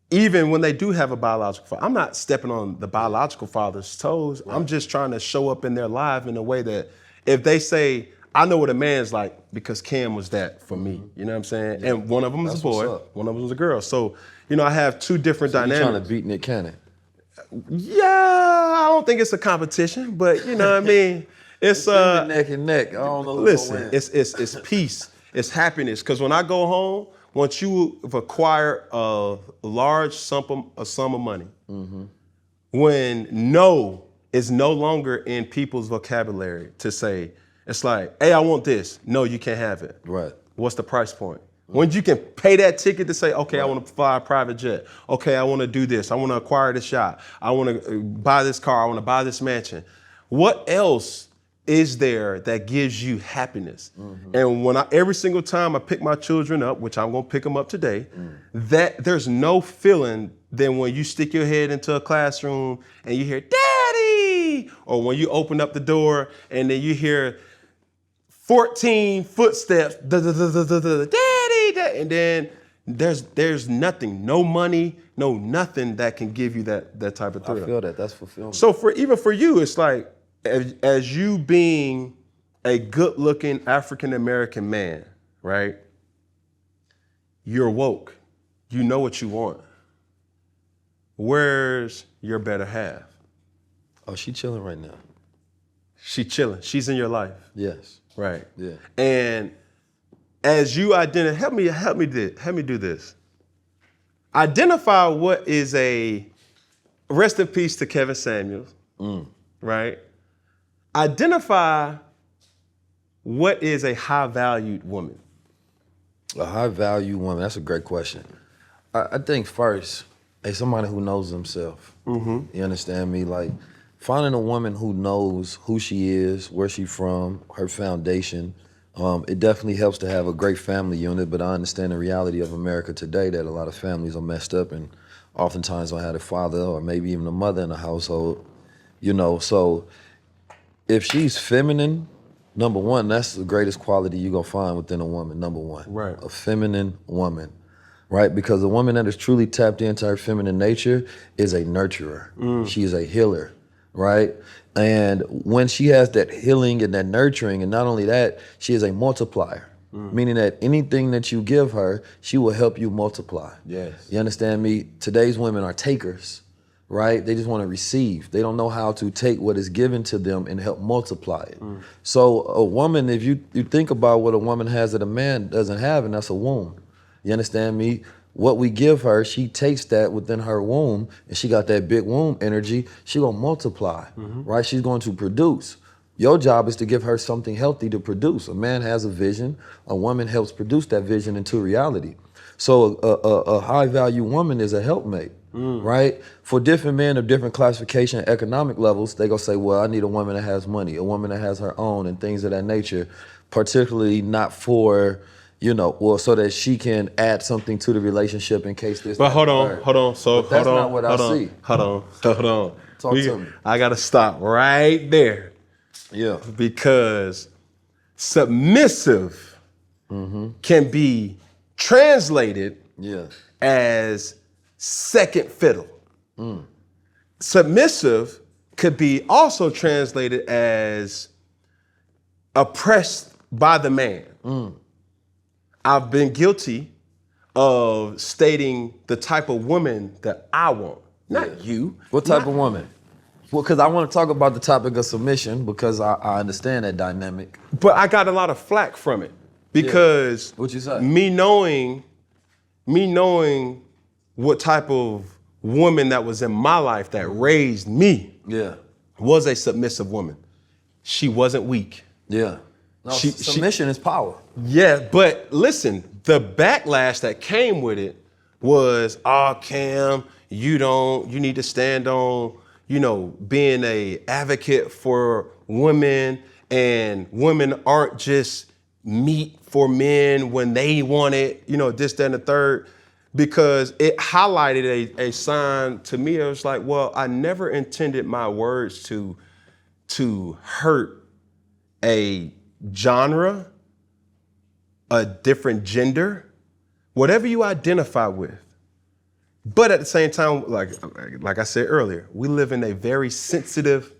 S2: even when they do have a biological father. I'm not stepping on the biological father's toes. Right. I'm just trying to show up in their life in a way that if they say, I know what a man's like because Cam was that for me. You know what I'm saying? Yeah. And one of them is a boy, one of them is a girl. So, you know, I have 2 different dynamics.
S1: You're trying to beat Nick Cannon.
S2: Yeah, I don't think it's a competition, but you know what I mean? It's
S1: neck and neck. I don't know.
S2: Listen, it's peace, it's happiness. Because when I go home, once you've acquired a large sum of money, when no is no longer in people's vocabulary to say, it's like, hey, I want this. No, you can't have it.
S1: Right.
S2: What's the price point? When you can pay that ticket to say, okay, I want to fly a private jet. Okay, I want to do this. I want to acquire this yacht. I want to buy this car. I want to buy this mansion. What else is there that gives you happiness? And when every single time I pick my children up, which I'm going to pick them up today, that there's no feeling than when you stick your head into a classroom and you hear, Daddy! Or when you open up the door and then you hear 14 footsteps, Daddy, and then there's nothing, no money, no nothing that can give you that type of thrill.
S1: I feel that. That's fulfillment.
S2: So even for you, it's like as you being a good-looking African-American man, right? You're woke. You know what you want. Where's your better half?
S1: Oh, she chilling right now.
S2: She chilling. She's in your life.
S1: Yes.
S2: Right.
S1: Yeah.
S2: And as you identify, help me do this. Identify what is rest in peace to Kevin Samuels, right? Identify what is a high-valued woman.
S1: A high-value woman, that's a great question. I think first, somebody who knows themselves. You understand me? Like, finding a woman who knows who she is, where she's from, her foundation. It definitely helps to have a great family unit, but I understand the reality of America today that a lot of families are messed up and oftentimes don't have a father or maybe even a mother in the household, so if she's feminine, number one, that's the greatest quality you're gonna find within a woman, number one.
S2: Right.
S1: A feminine woman, right? Because a woman that is truly tapped into her feminine nature is a nurturer. She is a healer, right? And when she has that healing and that nurturing, and not only that, she is a multiplier, meaning that anything that you give her, she will help you multiply.
S2: Yes.
S1: You understand me? Today's women are takers, right? They just want to receive. They don't know how to take what is given to them and help multiply it. So a woman, if you think about what a woman has that a man doesn't have, and that's a womb. You understand me? What we give her, she takes that within her womb, and she got that big womb energy, she gonna multiply, right? She's going to produce. Your job is to give her something healthy to produce. A man has a vision, a woman helps produce that vision into reality. So a high-value woman is a helpmate, right? For different men of different classification economic levels, they gonna say, well, I need a woman that has money, a woman that has her own and things of that nature, particularly not for, so that she can add something to the relationship in case this.
S2: But hold on. So
S1: but that's not what I see.
S2: Hold on.
S1: Talk to me.
S2: I gotta stop right there.
S1: Yeah.
S2: Because submissive can be translated as second fiddle. Submissive could be also translated as oppressed by the man. I've been guilty of stating the type of woman that I want, not you.
S1: What type of woman? Well, because I want to talk about the topic of submission because I understand that dynamic.
S2: But I got a lot of flack from it because
S1: What you say?
S2: me knowing what type of woman that was in my life that raised me was a submissive woman. She wasn't weak.
S1: Yeah. No, submission is power.
S2: Yeah, but listen, the backlash that came with it was, Cam, you need to stand on, being a advocate for women, and women aren't just meat for men when they want it, this, that, and the third, because it highlighted a sign to me. It was like, well, I never intended my words to hurt a genre, a different gender, whatever you identify with. But at the same time, like I said earlier, we live in a very sensitive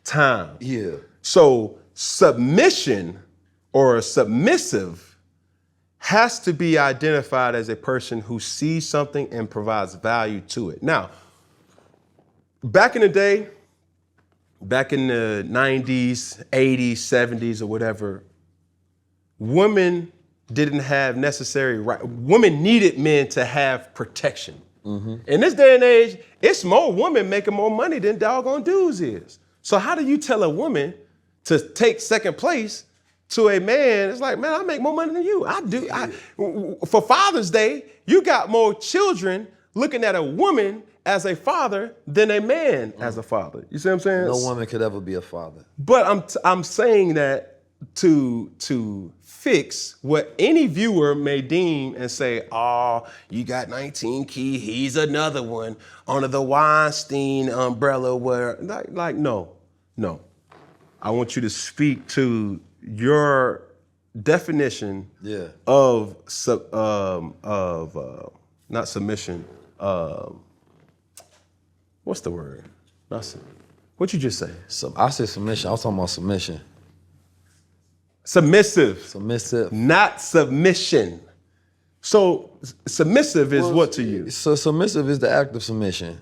S2: time.
S1: Yeah.
S2: So submission or a submissive has to be identified as a person who sees something and provides value to it. Now, back in the day, back in the 90s, 80s, 70s, or whatever, women didn't have necessary right. Women needed men to have protection. In this day and age, it's more women making more money than doggone dudes is. So how do you tell a woman to take second place to a man? It's like, man, I make more money than you. I do. For Father's Day, you got more children looking at a woman as a father than a man as a father. You see what I'm saying?
S1: No woman could ever be a father.
S2: But I'm saying that to fix what any viewer may deem and say, oh, you got 19 Key, he's another one under the Weinstein umbrella where, no. I want you to speak to your definition of not submission, what's the word? What you just say?
S1: So I said submission. I was talking about submission.
S2: Submissive.
S1: Submissive.
S2: Not submission. So submissive is what to you?
S1: So submissive is the act of submission.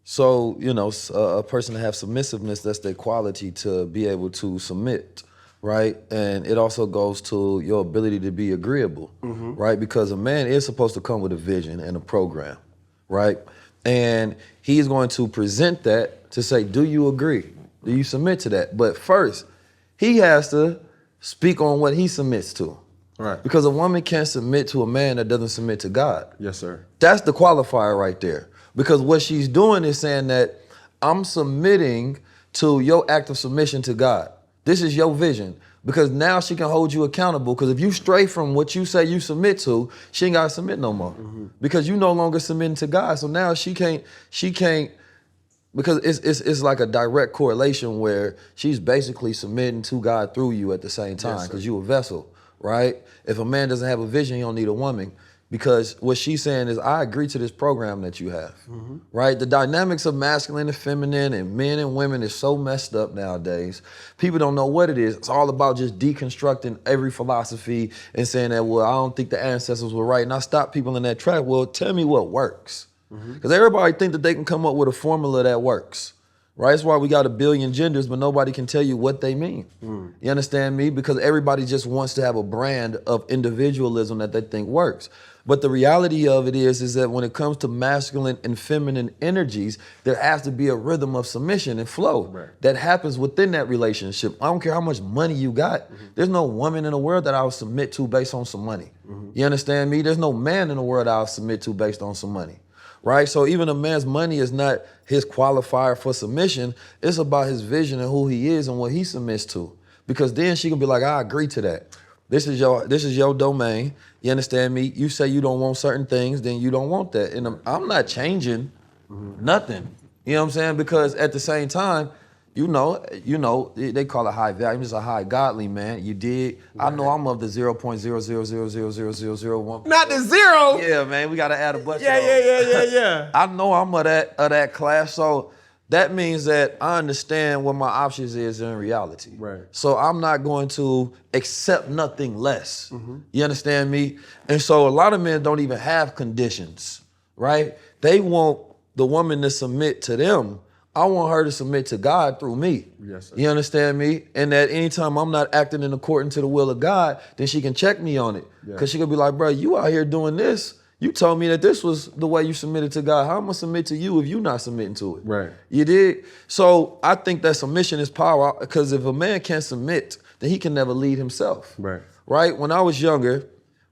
S1: So, you know, a person to have submissiveness, that's their quality to be able to submit, right? And it also goes to your ability to be agreeable, right? Because a man is supposed to come with a vision and a program, right? And he's going to present that to say, do you agree? Do you submit to that? But first, he has to speak on what he submits to.
S2: Right.
S1: Because a woman can't submit to a man that doesn't submit to God.
S2: Yes, sir.
S1: That's the qualifier right there. Because what she's doing is saying that I'm submitting to your act of submission to God. This is your vision. Because now she can hold you accountable. Because if you stray from what you say you submit to, she ain't gotta submit no more. Because you no longer submitting to God. So now she can't, because it's like a direct correlation where she's basically submitting to God through you at the same time, because you a vessel, right? If a man doesn't have a vision, he don't need a woman. Because what she's saying is, I agree to this program that you have, right? The dynamics of masculine and feminine and men and women is so messed up nowadays. People don't know what it is. It's all about just deconstructing every philosophy and saying that, well, I don't think the ancestors were right. And I stop people in that track. Well, tell me what works. Because everybody think that they can come up with a formula that works. Right? That's why we got 1 billion genders, but nobody can tell you what they mean. You understand me? Because everybody just wants to have a brand of individualism that they think works. But the reality of it is that when it comes to masculine and feminine energies, there has to be a rhythm of submission and flow that happens within that relationship. I don't care how much money you got. There's no woman in the world that I would submit to based on some money. You understand me? There's no man in the world I'll submit to based on some money. Right? So even a man's money is not his qualifier for submission. It's about his vision and who he is and what he submits to. Because then she can be like, I agree to that. This is your domain. You understand me? You say you don't want certain things, then you don't want that. And I'm not changing nothing. You know what I'm saying? Because at the same time, you know, they call it high value. I'm just a high godly man. You dig? I know I'm of the 0.000000001.
S2: Not the zero.
S1: Yeah, man. We gotta add a bunch.
S2: Yeah.
S1: I know I'm of that class. So that means that I understand what my options is in reality.
S2: Right.
S1: So I'm not going to accept nothing less. You understand me? And so a lot of men don't even have conditions, right? They want the woman to submit to them. I want her to submit to God through me.
S2: Yes, sir.
S1: You understand me? And that anytime I'm not acting in accordance to the will of God, then she can check me on it. Because she can be like, bro, you out here doing this. You told me that this was the way you submitted to God. How am I gonna submit to you if you not submitting to it?
S2: Right.
S1: You did? So I think that submission is power, because if a man can't submit, then he can never lead himself.
S2: Right.
S1: Right? When I was younger,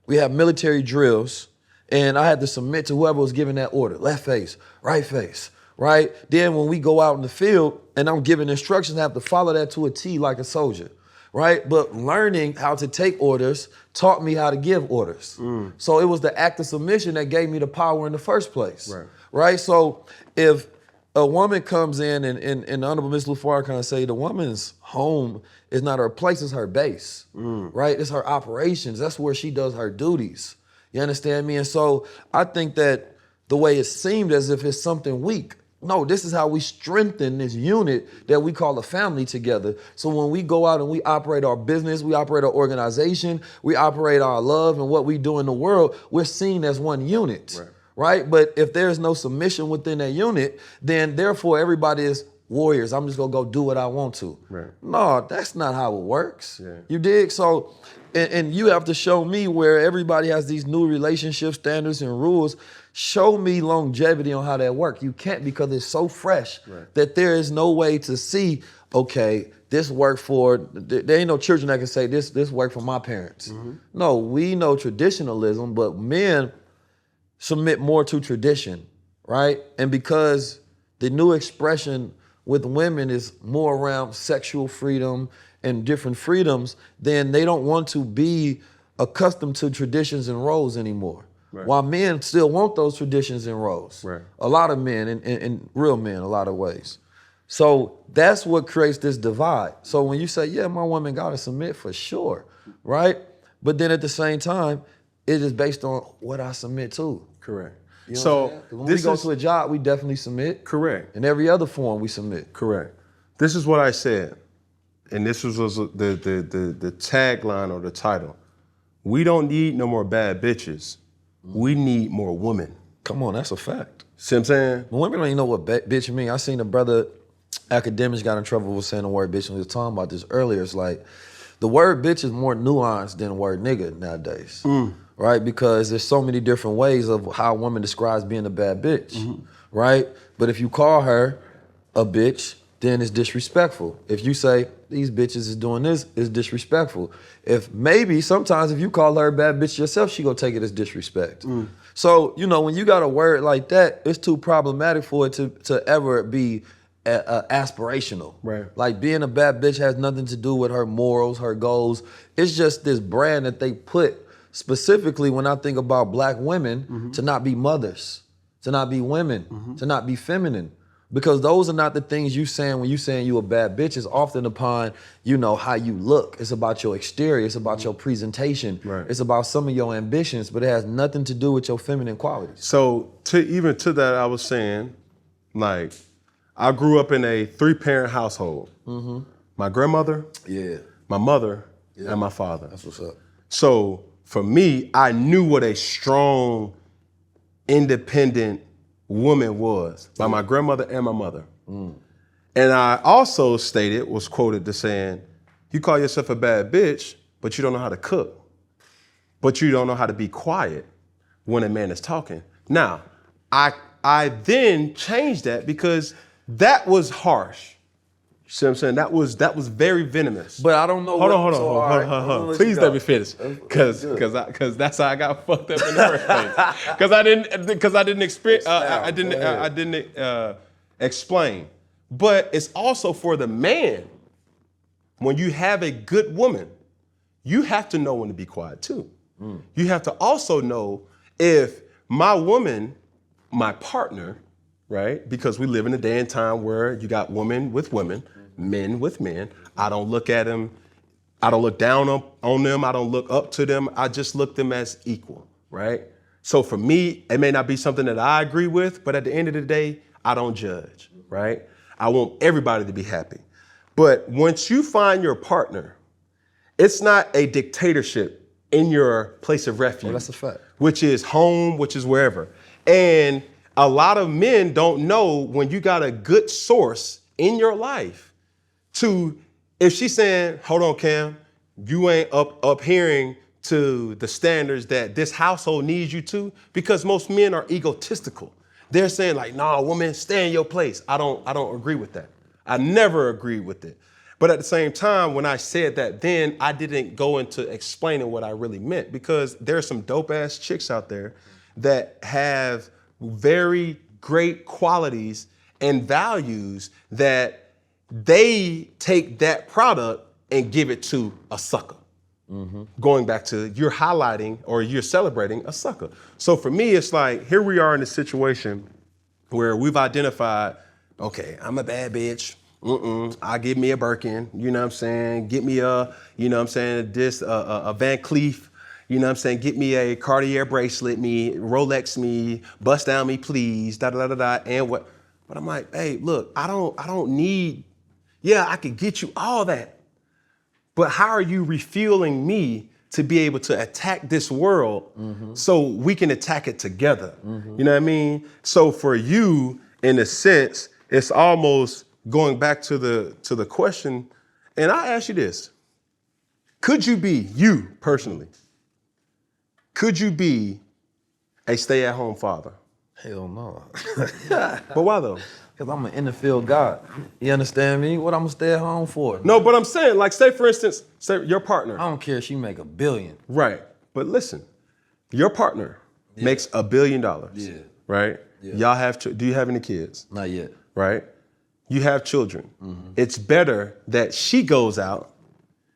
S1: we had military drills, and I had to submit to whoever was giving that order. Left face, right face. Right? Then when we go out in the field and I'm giving instructions, I have to follow that to a T like a soldier. Right? But learning how to take orders taught me how to give orders. So it was the act of submission that gave me the power in the first place. Right? So if a woman comes in and the Honorable Ms. Farrakhan say the woman's home is not her place, it's her base. Right? It's her operations. That's where she does her duties. You understand me? And so I think that the way it seemed as if it's something weak. No, this is how we strengthen this unit that we call a family together. So when we go out and we operate our business, we operate our organization, we operate our love and what we do in the world, we're seen as one unit, right? But if there's no submission within that unit, then therefore everybody is warriors. I'm just gonna go do what I want to. No, that's not how it works. You dig? So, and you have to show me where everybody has these new relationship standards and rules. Show me longevity on how that works. You can't, because it's so fresh that there is no way to see, okay, this worked for, there ain't no children that can say this worked for my parents. No, we know traditionalism, but men submit more to tradition, right? And because the new expression with women is more around sexual freedom and different freedoms, then they don't want to be accustomed to traditions and roles anymore. While men still want those traditions and roles. A lot of men, and real men, a lot of ways. So that's what creates this divide. So when you say, yeah, my woman gotta submit, for sure, right? But then at the same time, it is based on what I submit to.
S2: Correct.
S1: You know
S2: so
S1: when we go to a job, we definitely submit.
S2: Correct.
S1: In every other form, we submit.
S2: Correct. This is what I said, and this was the tagline or the title. We don't need no more bad bitches. We need more women.
S1: Come on, that's a fact.
S2: See what I'm saying?
S1: Women don't even know what bitch mean. I seen a brother, academics got in trouble with saying the word bitch, and we was talking about this earlier. It's like, the word bitch is more nuanced than the word nigga nowadays, right? Because there's so many different ways of how a woman describes being a bad bitch, right? But if you call her a bitch, then it's disrespectful. If you say, these bitches is doing this, it's disrespectful. If maybe sometimes if you call her a bad bitch yourself, she gonna take it as disrespect. So, you know, when you got a word like that, it's too problematic for it to ever be aspirational.
S2: Right.
S1: Like being a bad bitch has nothing to do with her morals, her goals. It's just this brand that they put specifically when I think about black women to not be mothers, to not be women, to not be feminine. Because those are not the things you saying when you saying you a bad bitch. It's often upon, you know, how you look. It's about your exterior. It's about your presentation.
S2: Right.
S1: It's about some of your ambitions, but it has nothing to do with your feminine qualities.
S2: So even to that, I was saying, like, I grew up in a 3-parent household. My grandmother, my mother, and my father.
S1: That's what's up.
S2: So for me, I knew what a strong, independent woman was by my grandmother and my mother. And I also was quoted as saying, you call yourself a bad bitch, but you don't know how to cook. But you don't know how to be quiet when a man is talking. Now, I then changed that because that was harsh. You see what I'm saying? That was very venomous.
S1: But I don't know.
S2: Hold on. Please let me finish, because that's how I got fucked up in the first place. Because I didn't experience. I didn't explain. But it's also for the man. When you have a good woman, you have to know when to be quiet too. You have to also know if my woman, my partner, right? Because we live in a day and time where you got women with women, men with men. I don't look at them. I don't look down on them. I don't look up to them. I just look them as equal, right? So for me, it may not be something that I agree with, but at the end of the day, I don't judge, right? I want everybody to be happy. But once you find your partner, it's not a dictatorship in your place of refuge.
S1: Well, that's a fact.
S2: Which is home, which is wherever. And a lot of men don't know when you got a good source in your life to, if she's saying, hold on, Cam, you ain't adhering to the standards that this household needs you to, because most men are egotistical. They're saying like, nah, woman, stay in your place. I don't agree with that. I never agreed with it. But at the same time, when I said that, then I didn't go into explaining what I really meant, because there are some dope ass chicks out there that have very great qualities and values that they take that product and give it to a sucker. Going back to, you're highlighting or you're celebrating a sucker. So for me, it's like, here we are in a situation where we've identified, okay, I'm a bad bitch. I'll give me a Birkin, you know what I'm saying? Get me a, you know what I'm saying, a Van Cleef. You know what I'm saying? Get me a Cartier bracelet, me, Rolex me, bust down me, please, and what? But I'm like, hey, look, I don't need, yeah, I could get you all that. But how are you refueling me to be able to attack this world so we can attack it together? You know what I mean? So for you, in a sense, it's almost going back to the question, and I ask you this. Could you be, you personally, could you be a stay-at-home father?
S1: Hell no.
S2: But why though?
S1: Because I'm an in-the-field God. You understand me? What I'm gonna stay at home for?
S2: No, but I'm saying, like, say for instance, say your partner.
S1: I don't care if she make $1 billion.
S2: Right. But listen, your partner makes $1 billion.
S1: Yeah.
S2: Right?
S1: Yeah.
S2: Y'all have, do you have any kids?
S1: Not yet.
S2: Right? You have children. It's better that she goes out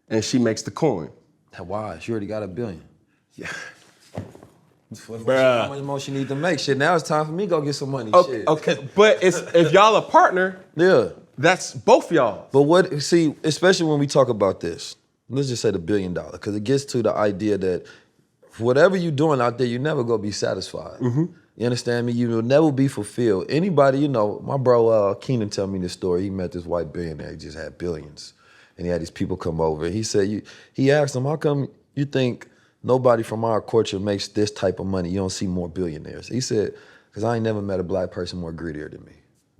S2: and she makes the coin.
S1: Why? She already got $1 billion.
S2: Yeah.
S1: How much more she need to make? Shit, now it's time for me to go get some money.
S2: Okay,
S1: Shit.
S2: okay. But it's, if y'all a partner,
S1: Yeah.
S2: that's both y'all.
S1: But what, see, especially when we talk about this, let's just say the $1 billion, because it gets to the idea that whatever you're doing out there, you're never gonna be satisfied. You You understand me? You will never be fulfilled. Anybody, my bro Keenan tell me this story. He met this white billionaire. He just had billions. And he had these people come over. And he said, he asked them, how come you think nobody from our culture makes this type of money? You don't see more billionaires. He said, because I ain't never met a black person more greedier than me.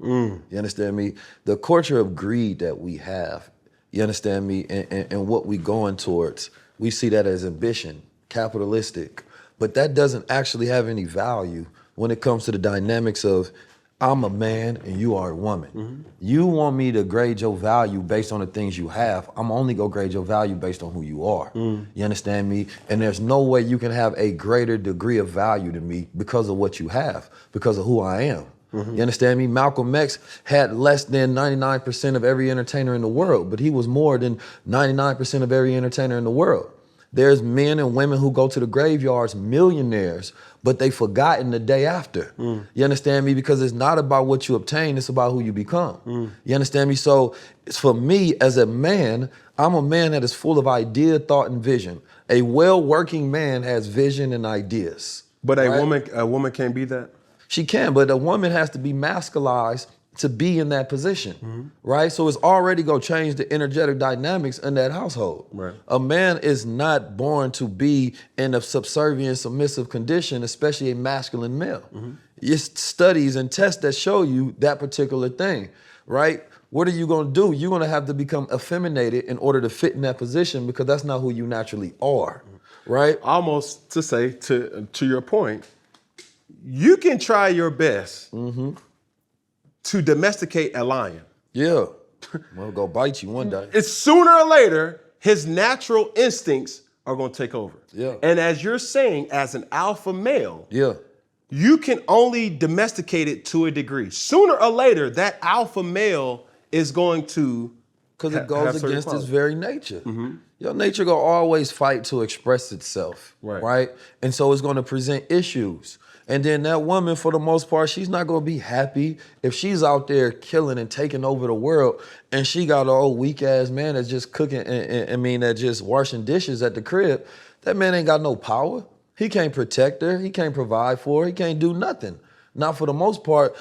S1: You understand me? The culture of greed that we have, you understand me? And what we going towards, we see that as ambition, capitalistic. But that doesn't actually have any value when it comes to the dynamics of I'm a man and you are a woman. You want me to grade your value based on the things you have. I'm only gonna grade your value based on who you are. You understand me? And there's no way you can have a greater degree of value to me because of what you have, because of who I am. You understand me? Malcolm X had less than 99% of every entertainer in the world, but he was more than 99% of every entertainer in the world. There's men and women who go to the graveyards, millionaires, but they forgotten the day after. You understand me? Because it's not about what you obtain, it's about who you become. You understand me? So it's for me as a man, I'm a man that is full of idea, thought, and vision. A well-working man has vision and ideas.
S2: But
S1: right?
S2: a woman can't be that?
S1: She can, but a woman has to be masculized to be in that position, right? So it's already gonna change the energetic dynamics in that household.
S2: Right.
S1: A man is not born to be in a subservient, submissive condition, especially a masculine male. It's studies and tests that show you that particular thing, right? What are you gonna do? You're gonna have to become effeminated in order to fit in that position because that's not who you naturally are, right?
S2: Almost to say, to your point, you can try your best to domesticate a lion.
S1: Yeah, we'll go bite you one day.
S2: It's sooner or later, his natural instincts are going to take over.
S1: Yeah.
S2: And as you're saying, as an alpha male,
S1: Yeah.
S2: you can only domesticate it to a degree. Sooner or later, that alpha male is going to
S1: Because it goes
S2: certain
S1: against its
S2: qualities.
S1: very nature. Your nature gonna always fight to express itself, right? And so it's gonna present issues. And then that woman, for the most part, she's not gonna be happy if she's out there killing and taking over the world and she got an old weak ass man that's just cooking, that's just washing dishes at the crib. That man ain't got no power. He can't protect her, he can't provide for her, he can't do nothing. Now, for the most part,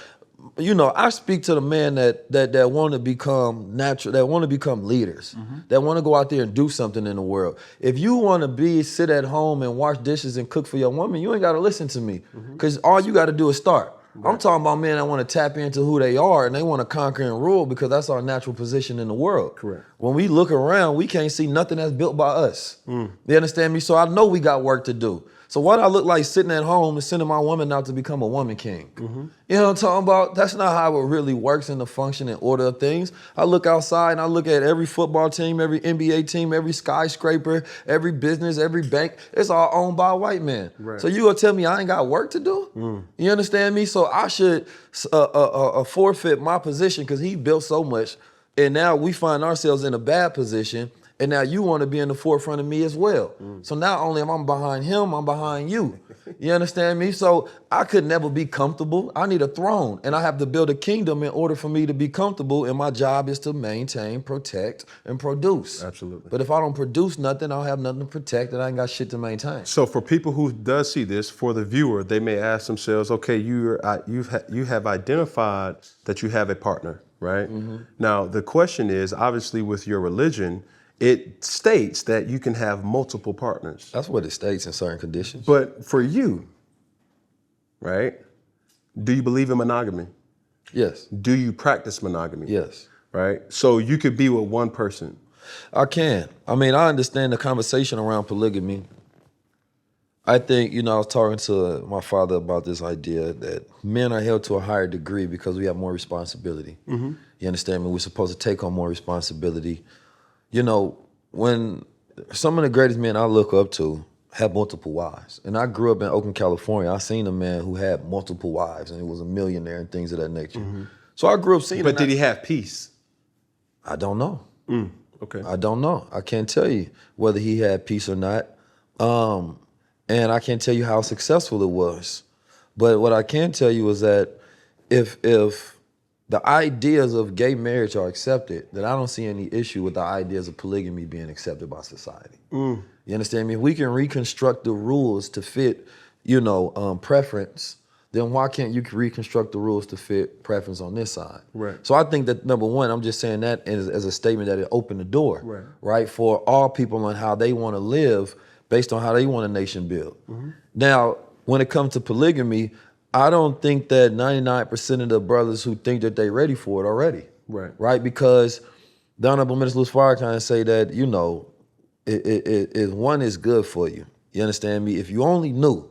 S1: I speak to the men that want to become natural, that want to become leaders, that want to go out there and do something in the world. If you want to sit at home and wash dishes and cook for your woman, you ain't got to listen to me because all you got to do is start. I'm talking about men that want to tap into who they are and they want to conquer and rule because that's our natural position in the world.
S2: Correct.
S1: When we look around, we can't see nothing that's built by us. You understand me? So I know we got work to do. So what I look like sitting at home and sending my woman out to become a woman king. You know what I'm talking about? That's not how it really works in the function and order of things. I look outside and I look at every football team, every NBA team, every skyscraper, every business, every bank. It's all owned by a white man.
S2: Right.
S1: So you gonna tell me I ain't got work to do? You understand me? So I should forfeit my position because he built so much and now we find ourselves in a bad position. And now you want to be in the forefront of me as well. So not only am I behind him, I'm behind you. You understand me? So I could never be comfortable. I need a throne and I have to build a kingdom in order for me to be comfortable. And my job is to maintain, protect, and produce.
S2: Absolutely.
S1: But if I don't produce nothing, I don't have nothing to protect and I ain't got shit to maintain.
S2: So for people who does see this, for the viewer, they may ask themselves, okay, you have identified that you have a partner, right? Now, the question is, obviously with your religion, it states that you can have multiple partners.
S1: That's what it states in certain conditions.
S2: But for you, right, do you believe in monogamy?
S1: Yes.
S2: Do you practice monogamy?
S1: Yes.
S2: Right? So you could be with one person.
S1: I can. I understand the conversation around polygamy. I think, I was talking to my father about this idea that men are held to a higher degree because we have more responsibility. You understand me? We're supposed to take on more responsibility. When some of the greatest men I look up to have multiple wives, and I grew up in Oakland, California, I seen a man who had multiple wives and he was a millionaire and things of that nature. So I grew up seeing
S2: But did he have peace?
S1: I don't know.
S2: Okay.
S1: I don't know. I can't tell you whether he had peace or not. And I can't tell you how successful it was. But what I can tell you is that if the ideas of gay marriage are accepted, then I don't see any issue with the ideas of polygamy being accepted by society. You understand me? If we can reconstruct the rules to fit, preference, then why can't you reconstruct the rules to fit preference on this side?
S2: Right.
S1: So I think that number one, I'm just saying that as a statement that it opened the door, right, for all people on how they want to live based on how they want a nation built. Now, when it comes to polygamy, I don't think that 99% of the brothers who think that they ready for it are ready. Right? Because the Honorable Minister Louis Farrakhan say that, you know, one is good for you. You understand me? If you only knew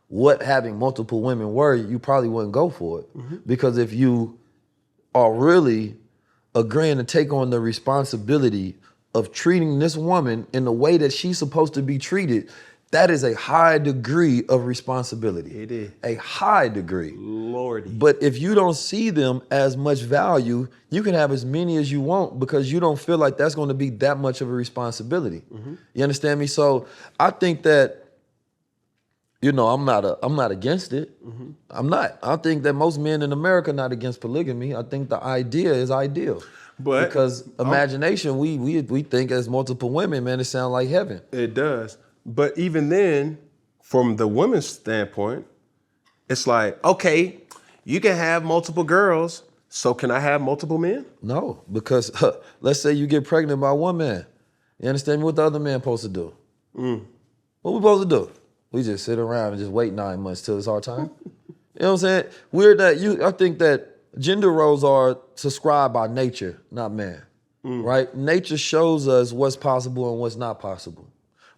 S1: what having multiple women were, you probably wouldn't go for it. Because if you are really agreeing to take on the responsibility of treating this woman in the way that she's supposed to be treated, that is a high degree of responsibility.
S2: It is.
S1: A high degree.
S2: Lordy.
S1: But if you don't see them as much value, you can have as many as you want because you don't feel like that's going to be that much of a responsibility. You understand me? So I think that, you know, I'm not against it. I'm not. I think that most men in America are not against polygamy. I think the idea is ideal.
S2: But
S1: because imagination, we think as multiple women, man, it sounds like heaven.
S2: It does. But even then, from the women's standpoint, it's like, okay, you can have multiple girls, so can I have multiple men?
S1: No, because let's say you get pregnant by one man. You understand me? What the other man supposed to do? What we supposed to do? We just sit around and just wait 9 months till it's our time. You know what I'm saying? I think that gender roles are prescribed by nature, not man. Right? Nature shows us what's possible and what's not possible.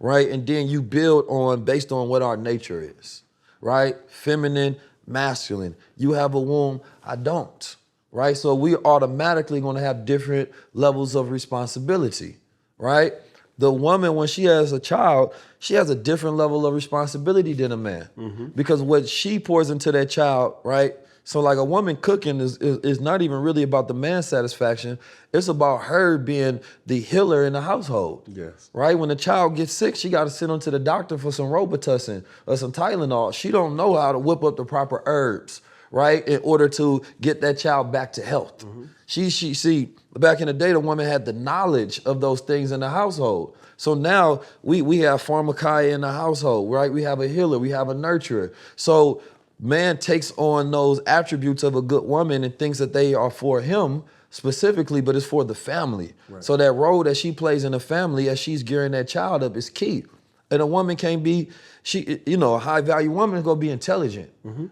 S1: Right? And then you build based on what our nature is. Right? Feminine, masculine. You have a womb, I don't. Right? So we automatically going to have different levels of responsibility. Right? The woman, when she has a child, she has a different level of responsibility than a man. Because what she pours into that child, right? So like a woman cooking is not even really about the man's satisfaction. It's about her being the healer in the household.
S2: Yes.
S1: Right? When the child gets sick, she got to send them to the doctor for some Robitussin or some Tylenol. She don't know how to whip up the proper herbs, right? In order to get that child back to health. See, back in the day, the woman had the knowledge of those things in the household. So now we have pharmakia in the household, right? We have a healer, we have a nurturer. So man takes on those attributes of a good woman and thinks that they are for him specifically, but it's for the family. So that role that she plays in the family as she's gearing that child up is key. And a woman can't be, a high value woman is gonna be intelligent,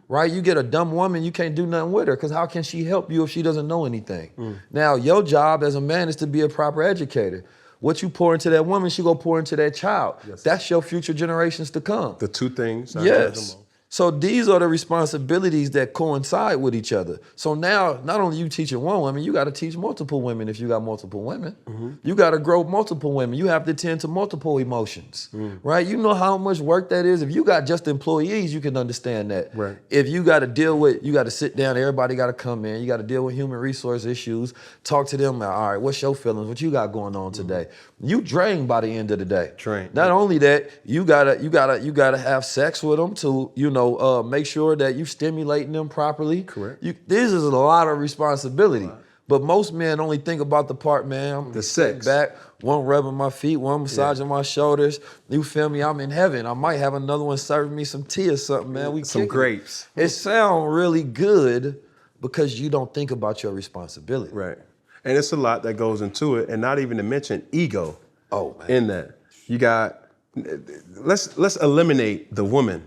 S1: right? You get a dumb woman, you can't do nothing with her because how can she help you if she doesn't know anything? Now, your job as a man is to be a proper educator. What you pour into that woman, she gonna pour into that child. That's your future generations to come.
S2: The two things.
S1: Yes. So these are the responsibilities that coincide with each other. So now, not only you teaching one woman, you got to teach multiple women if you got multiple women. You got to grow multiple women. You have to tend to multiple emotions, right? You know how much work that is. If you got just employees, you can understand that.
S2: Right.
S1: If you got to sit down, everybody got to come in. You got to deal with human resource issues, talk to them. All right, what's your feelings? What you got going on today? You drained by the end of the day. Not only that, you gotta have sex with them to, make sure that you stimulating them properly.
S2: Correct.
S1: This is a lot of responsibility. But most men only think about the part, man, I'm
S2: the sex.
S1: Back, one rubbing my feet, one massaging my shoulders. You feel me? I'm in heaven. I might have another one serving me some tea or something, man. We
S2: some grapes.
S1: It sounds really good because you don't think about your responsibility.
S2: Right. And it's a lot that goes into it, and not even to mention ego.
S1: Oh, man.
S2: In that. You got, let's eliminate the woman,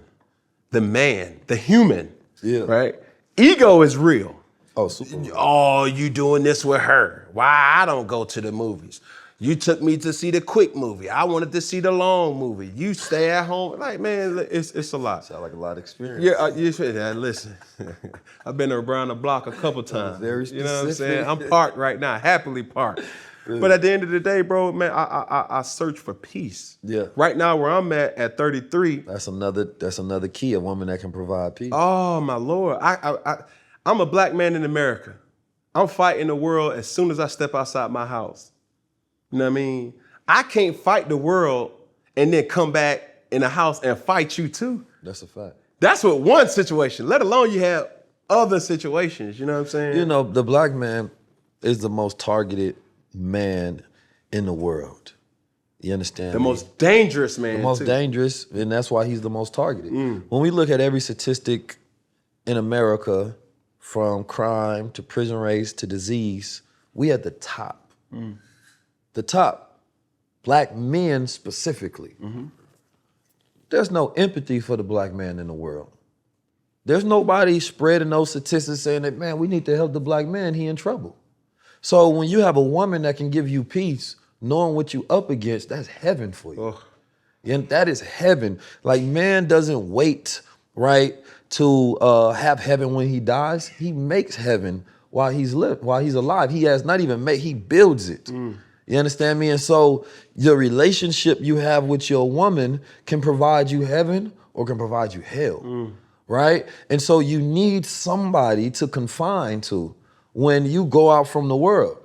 S2: the man, the human.
S1: Yeah.
S2: Right? Ego is real.
S1: Oh, super.
S2: Oh, you doing this with her. Why I don't go to the movies? You took me to see the quick movie. I wanted to see the long movie. You stay at home. Like, man, it's a lot.
S1: Sound like a lot of experience.
S2: Yeah, listen. I've been around the block a couple times.
S1: Very specific.
S2: You know what I'm saying? I'm parked right now, happily parked. But at the end of the day, bro, man, I search for peace.
S1: Yeah.
S2: Right now, where I'm at 33.
S1: That's another key, a woman that can provide peace.
S2: Oh my Lord, I'm a black man in America. I'm fighting the world as soon as I step outside my house. You know what I mean? I can't fight the world and then come back in the house and fight you too.
S1: That's a fact.
S2: That's what one situation, let alone you have other situations, you know what I'm saying?
S1: The black man is the most targeted man in the world. You understand?
S2: The most dangerous man.
S1: The most dangerous, and that's why he's the most targeted. When we look at every statistic in America, from crime to prison rates to disease, we at the top. The top. Black men specifically. There's no empathy for the black man in the world. There's nobody spreading those statistics saying that, man, we need to help the black man, he in trouble. So when you have a woman that can give you peace, knowing what you up against, that's heaven for you. And that is heaven. Like, man doesn't wait, right, to have heaven when he dies. He makes heaven while he's alive. He has not even made, he builds it. You understand me? And so the relationship you have with your woman can provide you heaven or can provide you hell, right? And so you need somebody to confine to when you go out from the world.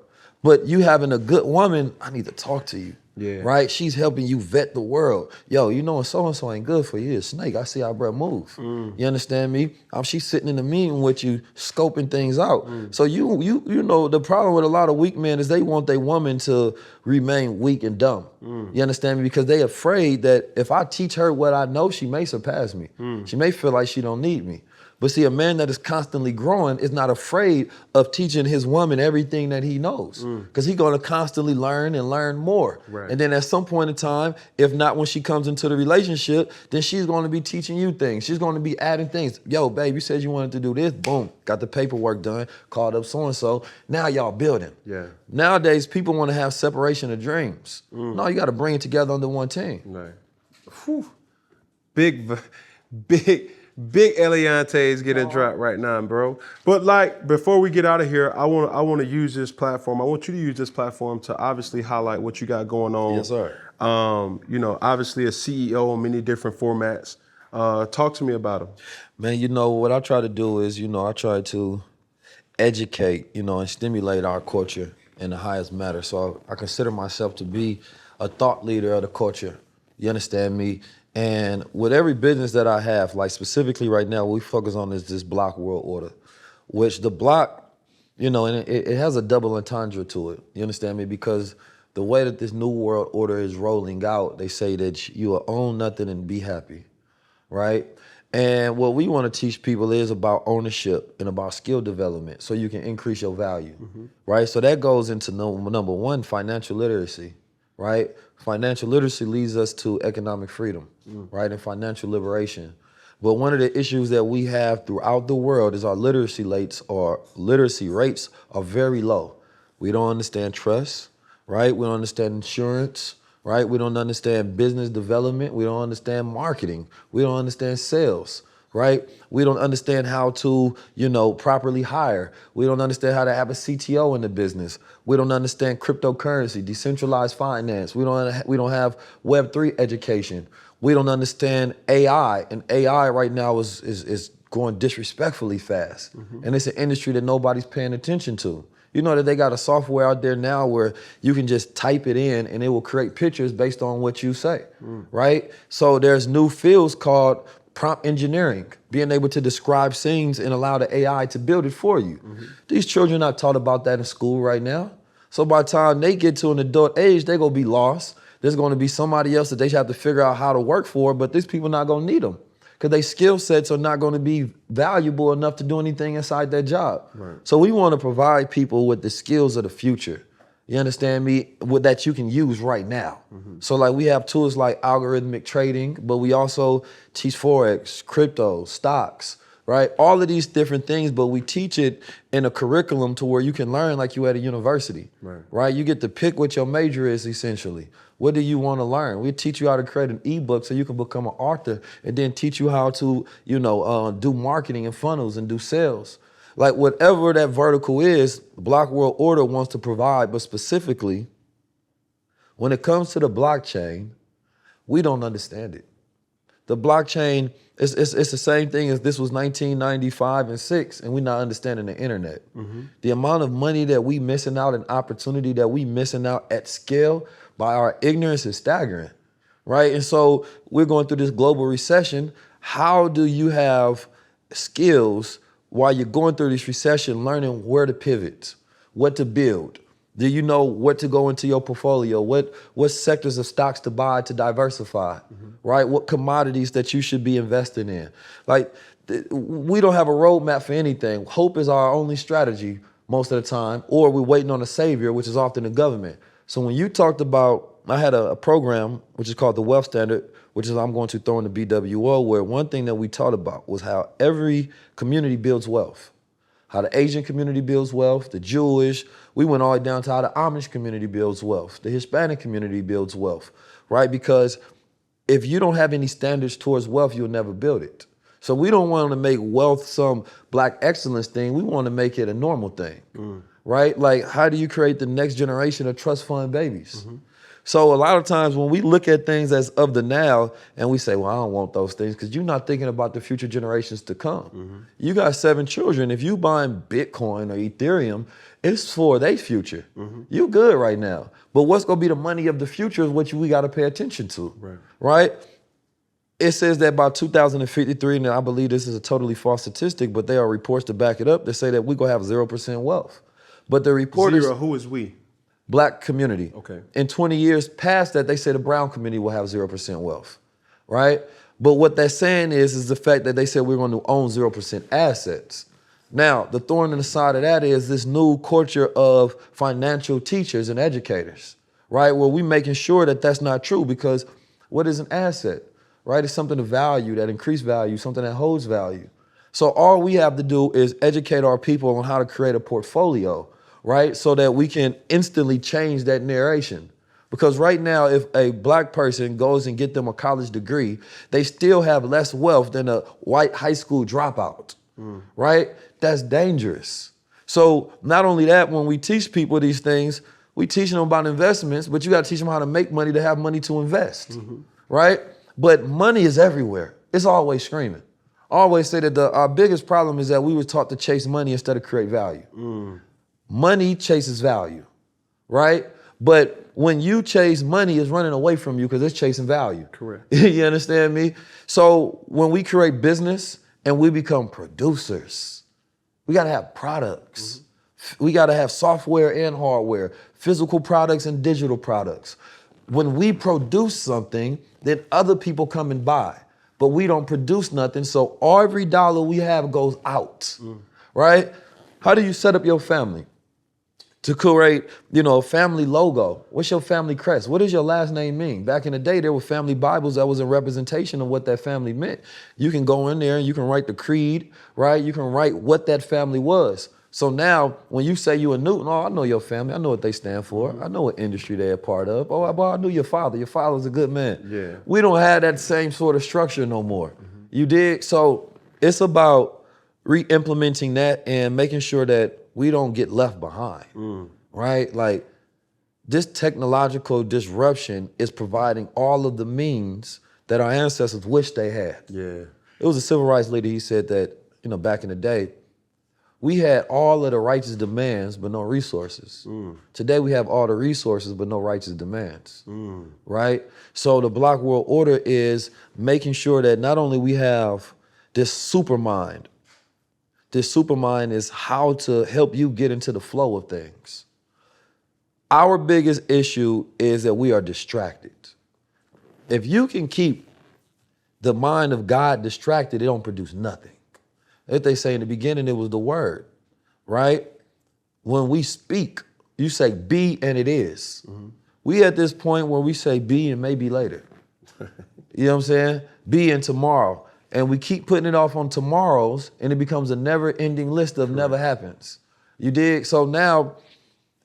S1: But you having a good woman, I need to talk to you.
S2: Yeah.
S1: Right? She's helping you vet the world. Yo, you know, so-and-so ain't good for you. It's a snake. I see our bro move. You understand me? She's sitting in the meeting with you, scoping things out. So you know, the problem with a lot of weak men is they want their woman to remain weak and dumb. You understand me? Because they afraid that if I teach her what I know, she may surpass me. She may feel like she don't need me. But see, a man that is constantly growing is not afraid of teaching his woman everything that he knows, because he's going to constantly learn and learn more.
S2: Right.
S1: And then at some point in time, if not when she comes into the relationship, then she's going to be teaching you things. She's going to be adding things. Yo, babe, you said you wanted to do this. Boom, got the paperwork done, called up so-and-so. Now y'all building.
S2: Yeah.
S1: Nowadays, people want to have separation of dreams. No, you got to bring it together under one team.
S2: Right. Whew. Big Eliantes getting dropped right now, bro. But like, before we get out of here, I want to use this platform. I want you to use this platform to obviously highlight what you got going on.
S1: Yes, sir.
S2: You know, obviously a CEO in many different formats. Talk to me about them.
S1: Man, you know, what I try to do is, you know, I try to educate, you know, and stimulate our culture in the highest matter. So I consider myself to be a thought leader of the culture. You understand me? And with every business that I have, like specifically right now, what we focus on is this block world order, which the block, you know, and it has a double entendre to it. You understand me? Because the way that this new world order is rolling out, they say that you will own nothing and be happy, right? And what we want to teach people is about ownership and about skill development so you can increase your value, right? So that goes into number one, financial literacy, right? Financial literacy leads us to economic freedom, right? And financial liberation. But one of the issues that we have throughout the world is our literacy rates are very low. We don't understand trust, right? We don't understand insurance, right? We don't understand business development. We don't understand marketing. We don't understand sales, right? We don't understand how to, you know, properly hire. We don't understand how to have a CTO in the business. We don't understand cryptocurrency, decentralized finance. We don't have Web3 education. We don't understand AI, and AI right now is going disrespectfully fast. And it's an industry that nobody's paying attention to. You know that they got a software out there now where you can just type it in and it will create pictures based on what you say, right? So there's new fields called prompt engineering, being able to describe scenes and allow the AI to build it for you. These children are not taught about that in school right now. So by the time they get to an adult age, they're going to be lost. There's going to be somebody else that they have to figure out how to work for, but these people not going to need them because their skill sets are not going to be valuable enough to do anything inside that job. Right. So we want to provide people with the skills of the future. You understand me? That you can use right now. So like we have tools like algorithmic trading, but we also teach Forex, crypto, stocks, right? All of these different things, but we teach it in a curriculum to where you can learn like you at a university, right? You get to pick what your major is essentially. What do you want to learn? We teach you how to create an ebook so you can become an author and then teach you how to, you know, do marketing and funnels and do sales. Like whatever that vertical is, Block World Order wants to provide, but specifically, when it comes to the blockchain, we don't understand it. The blockchain, it's the same thing as this was 1995 and 6, and we're not understanding the internet. The amount of money that we missing out and opportunity that we missing out at scale by our ignorance is staggering, right? And so we're going through this global recession. How do you have skills while you're going through this recession, learning where to pivot, what to build? Do you know what to go into your portfolio? What sectors of stocks to buy to diversify, right? What commodities that you should be investing in? Like, we don't have a roadmap for anything. Hope is our only strategy most of the time, or we're waiting on a savior, which is often the government. So when you talked about, I had a program which is called the Wealth Standard, which is I'm going to throw in the BWO, where one thing that we taught about was how every community builds wealth. How the Asian community builds wealth, the Jewish, we went all the way down to how the Amish community builds wealth, the Hispanic community builds wealth, right? Because if you don't have any standards towards wealth, you'll never build it. So we don't want to make wealth some black excellence thing. We want to make it a normal thing, right? Like, how do you create the next generation of trust fund babies? So a lot of times when we look at things as of the now and we say, well, I don't want those things, because you're not thinking about the future generations to come. You got 7 children. If you buying Bitcoin or Ethereum, it's for their future. You good right now. But what's going to be the money of the future is what we got to pay attention to, right? It says that by 2053, and I believe this is a totally false statistic, but there are reports to back it up that say that we're going to have 0% wealth. But the reporters...
S2: Zero, who is we?
S1: Black community.
S2: Okay.
S1: In 20 years past that, they say the brown community will have 0% wealth, right? But what they're saying is the fact that they said we're going to own 0% assets. Now, the thorn in the side of that is this new culture of financial teachers and educators, right? Where we're making sure that that's not true, because what is an asset, right? It's something of value, that increased value, something that holds value. So all we have to do is educate our people on how to create a portfolio, right? So that we can instantly change that narration. Because right now, if a black person goes and get them a college degree, they still have less wealth than a white high school dropout, right? That's dangerous. So not only that, when we teach people these things, we teach them about investments, but you got to teach them how to make money to have money to invest, right? But money is everywhere. It's always screaming. I always say that our biggest problem is that we were taught to chase money instead of create value. Money chases value, right? But when you chase money, it's running away from you because it's chasing value.
S2: Correct.
S1: You understand me? So when we create business and we become producers, we got to have products. We got to have software and hardware, physical products and digital products. When we produce something, then other people come and buy, but we don't produce nothing. So every dollar we have goes out, right? How do you set up your family? To create, a family logo. What's your family crest? What does your last name mean? Back in the day, there were family Bibles that was a representation of what that family meant. You can go in there and you can write the creed, right? You can write what that family was. So now, when you say you a Newton, I know your family. I know what they stand for. I know what industry they're a part of. I knew your father. Your father's a good man.
S2: Yeah.
S1: We don't have that same sort of structure no more. You dig? So it's about re-implementing that and making sure that we don't get left behind, right? Like, this technological disruption is providing all of the means that our ancestors wish they had.
S2: Yeah.
S1: It was a civil rights leader, he said that, back in the day, we had all of the righteous demands, but no resources. Today we have all the resources, but no righteous demands, right? So the Black World Order is making sure that not only we have this super mind. This supermind is how to help you get into the flow of things. Our biggest issue is that we are distracted. If you can keep the mind of God distracted, it don't produce nothing. If they say in the beginning, it was the word, right? When we speak, you say be and it is. We at this point where we say be and maybe later. You know what I'm saying? Be and tomorrow. And we keep putting it off on tomorrows, and it becomes a never-ending list of never happens. You dig? So now,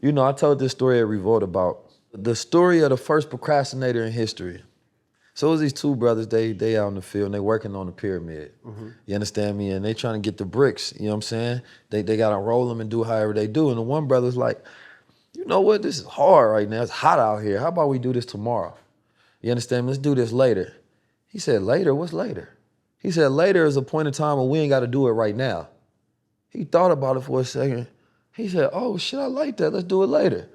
S1: I told this story at Revolt about the story of the first procrastinator in history. So it was these 2 brothers, they out in the field, and they working on the pyramid. You understand me? And they trying to get the bricks, you know what I'm saying? They got to roll them and do however they do. And the one brother's like, you know what? This is hard right now. It's hot out here. How about we do this tomorrow? You understand me? Let's do this later. He said, later? What's later? He said, later is a point in time when we ain't got to do it right now. He thought about it for a second. He said, oh, shit, I like that. Let's do it later.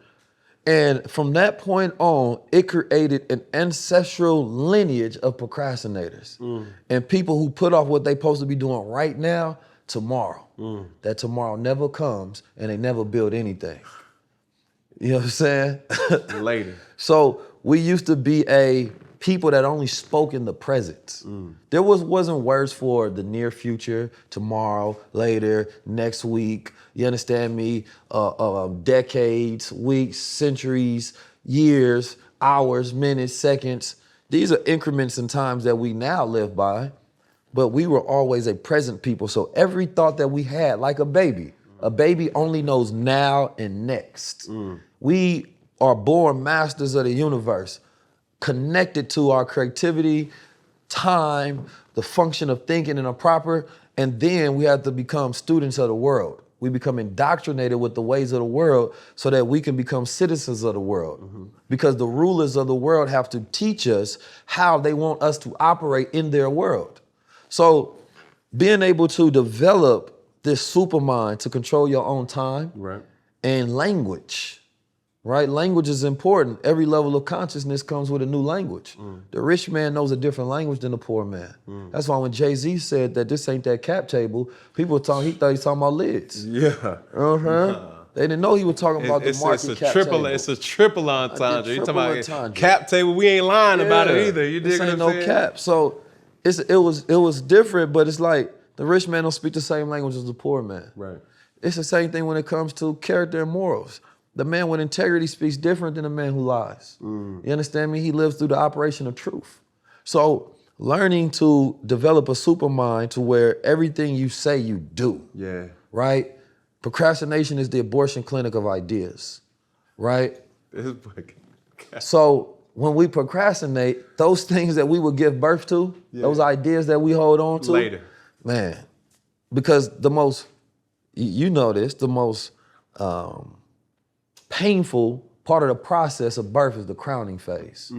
S1: And from that point on, it created an ancestral lineage of procrastinators and people who put off what they supposed to be doing right now, tomorrow. That tomorrow never comes and they never build anything. You know what I'm saying?
S2: Later.
S1: So we used to be a people that only spoke in the present. There wasn't words for the near future, tomorrow, later, next week. You understand me? Decades, weeks, centuries, years, hours, minutes, seconds. These are increments in times that we now live by, but we were always a present people. So every thought that we had, like a baby only knows now and next. We are born masters of the universe, connected to our creativity, time, the function of thinking in a proper, and then we have to become students of the world. We become indoctrinated with the ways of the world so that we can become citizens of the world. Because the rulers of the world have to teach us how they want us to operate in their world. So being able to develop this supermind to control your own time and language, right? Language is important. Every level of consciousness comes with a new language. The rich man knows a different language than the poor man. That's why when Jay-Z said that this ain't that cap table, people he thought he was talking about lids.
S2: Yeah.
S1: They didn't know he was talking about the market cap table.
S2: It's a triple entendre. You talking about
S1: entendre.
S2: cap table? We ain't lying about it either. You dig
S1: this
S2: what
S1: ain't
S2: I'm
S1: no
S2: saying?
S1: cap. So it was different, but it's like the rich man don't speak the same language as the poor man.
S2: Right.
S1: It's the same thing when it comes to character and morals. The man with integrity speaks different than the man who lies. You understand me? He lives through the operation of truth. So learning to develop a supermind to where everything you say you do.
S2: Yeah.
S1: Right? Procrastination is the abortion clinic of ideas. Right? So when we procrastinate, those things that we would give birth to, those ideas that we hold on to,
S2: later.
S1: Man, because the most, you know this, the most painful part of the process of birth is the crowning phase,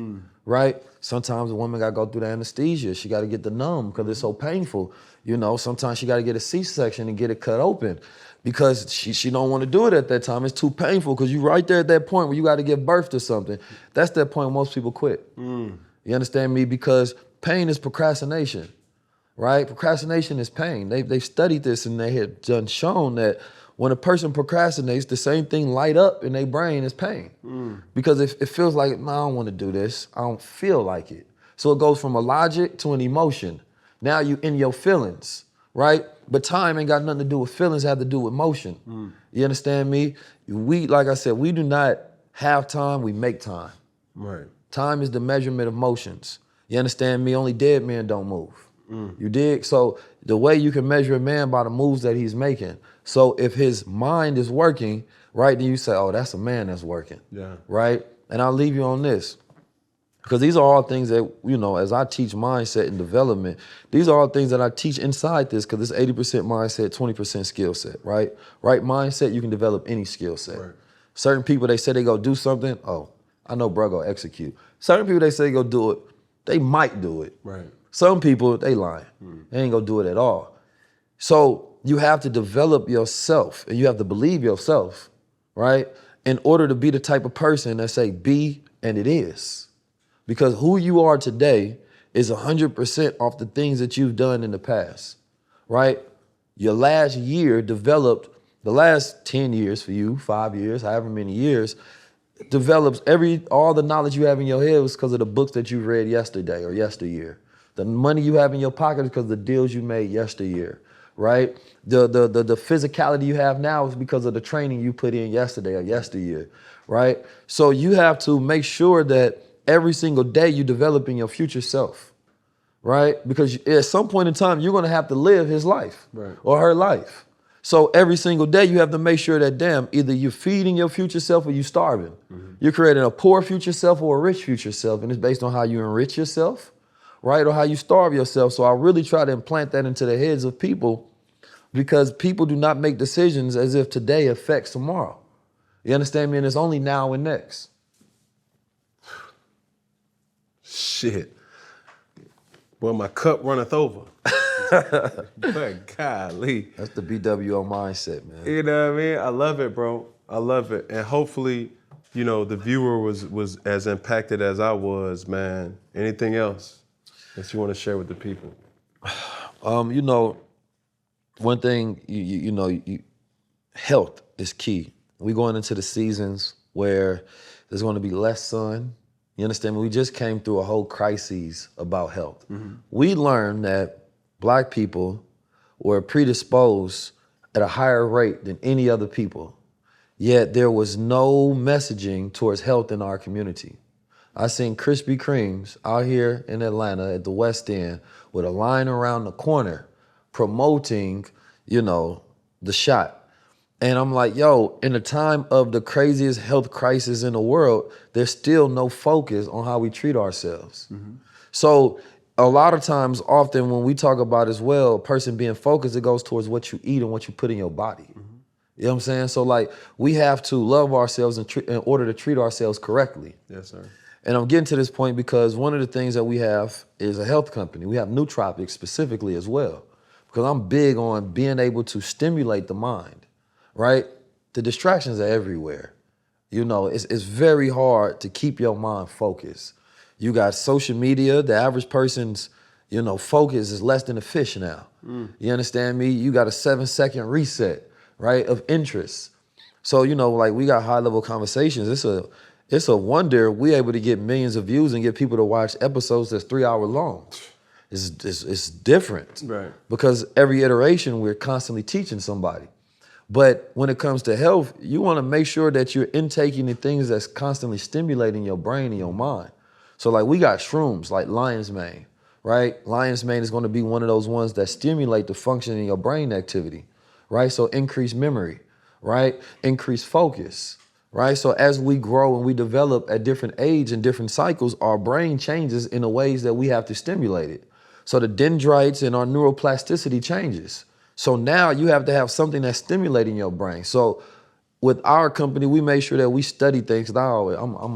S1: right? Sometimes a woman gotta go through the anesthesia. She gotta get the numb because it's so painful. You know, sometimes she gotta get a C-section and get it cut open because she don't wanna do it at that time. It's too painful because you right there at that point where you gotta give birth to something. That's that point most people quit. You understand me? Because pain is procrastination, right? Procrastination is pain. They've studied this and they had done shown that when a person procrastinates, the same thing light up in their brain as pain. Because it feels like, no, I don't want to do this. I don't feel like it. So it goes from a logic to an emotion. Now you in your feelings, right? But time ain't got nothing to do with feelings, it have to do with motion. You understand me? We, like I said, we do not have time, we make time.
S2: Right.
S1: Time is the measurement of motions. You understand me? Only dead men don't move. You dig? So the way you can measure a man by the moves that he's making. So if his mind is working, right, then you say, oh, that's a man that's working. Yeah. Right? And I'll leave you on this. Because these are all things that, you know, as I teach mindset and development, these are all things that I teach inside this because it's 80% mindset, 20% skill set, right? Right mindset, you can develop any skill set. Right. Certain people, they say they go do something, oh, I know bro go execute. Certain people, they say they go do it, they might do it. Right. Some people, they lying. They ain't gonna do it at all. So you have to develop yourself and you have to believe yourself, right? In order to be the type of person that say be and it is. Because who you are today is 100% off the things that you've done in the past, right? Your last year developed, the last 10 years for you, 5 years, however many years, develops all the knowledge you have in your head was because of the books that you read yesterday or yesteryear. The money you have in your pocket is because of the deals you made yesteryear, right? The physicality you have now is because of the training you put in yesterday or yesteryear, right? So you have to make sure that every single day you're developing your future self, right? Because at some point in time, you're gonna have to live his life or her life. So every single day you have to make sure that, damn, either you're feeding your future self or you're starving. You're creating a poor future self or a rich future self, and it's based on how you enrich yourself, right? Or how you starve yourself. So I really try to implant that into the heads of people because people do not make decisions as if today affects tomorrow. You understand me? And it's only now and next.
S2: Shit. Well, my cup runneth over. But golly.
S1: That's the BWO mindset, man.
S2: You know what I mean? I love it, bro. I love it. And hopefully, you know, the viewer was as impacted as I was, man. Anything else that you want to share with the people?
S1: You know, one thing, you know, health is key. We're going into the seasons where there's going to be less sun. You understand me? We just came through a whole crisis about health. We learned that Black people were predisposed at a higher rate than any other people, yet there was no messaging towards health in our community. I seen Krispy Kremes out here in Atlanta at the West End with a line around the corner promoting, the shot. And I'm like, yo, in the time of the craziest health crisis in the world, there's still no focus on how we treat ourselves. So a lot of times, often when we talk about as well, a person being focused, it goes towards what you eat and what you put in your body. You know what I'm saying? So like, we have to love ourselves in order to treat ourselves correctly.
S2: Yes, sir.
S1: And I'm getting to this point because one of the things that we have is a health company. We have nootropics specifically as well, because I'm big on being able to stimulate the mind, right? The distractions are everywhere. It's very hard to keep your mind focused. You got social media. The average person's, focus is less than a fish now. You understand me? You got a 7-second reset, right, of interest. So, like we got high-level conversations. It's a wonder we able to get millions of views and get people to watch episodes that's 3 hours long. It's different.
S2: Right.
S1: Because every iteration we're constantly teaching somebody. But when it comes to health, you want to make sure that you're intaking the things that's constantly stimulating your brain and your mind. So like we got shrooms like lion's mane, right? Lion's mane is going to be one of those ones that stimulate the function in your brain activity, right? So increase memory, right? Increase focus, right? So as we grow and we develop at different age and different cycles, our brain changes in the ways that we have to stimulate it. So the dendrites and our neuroplasticity changes. So now you have to have something that's stimulating your brain. So with our company, we make sure that we study things. I'm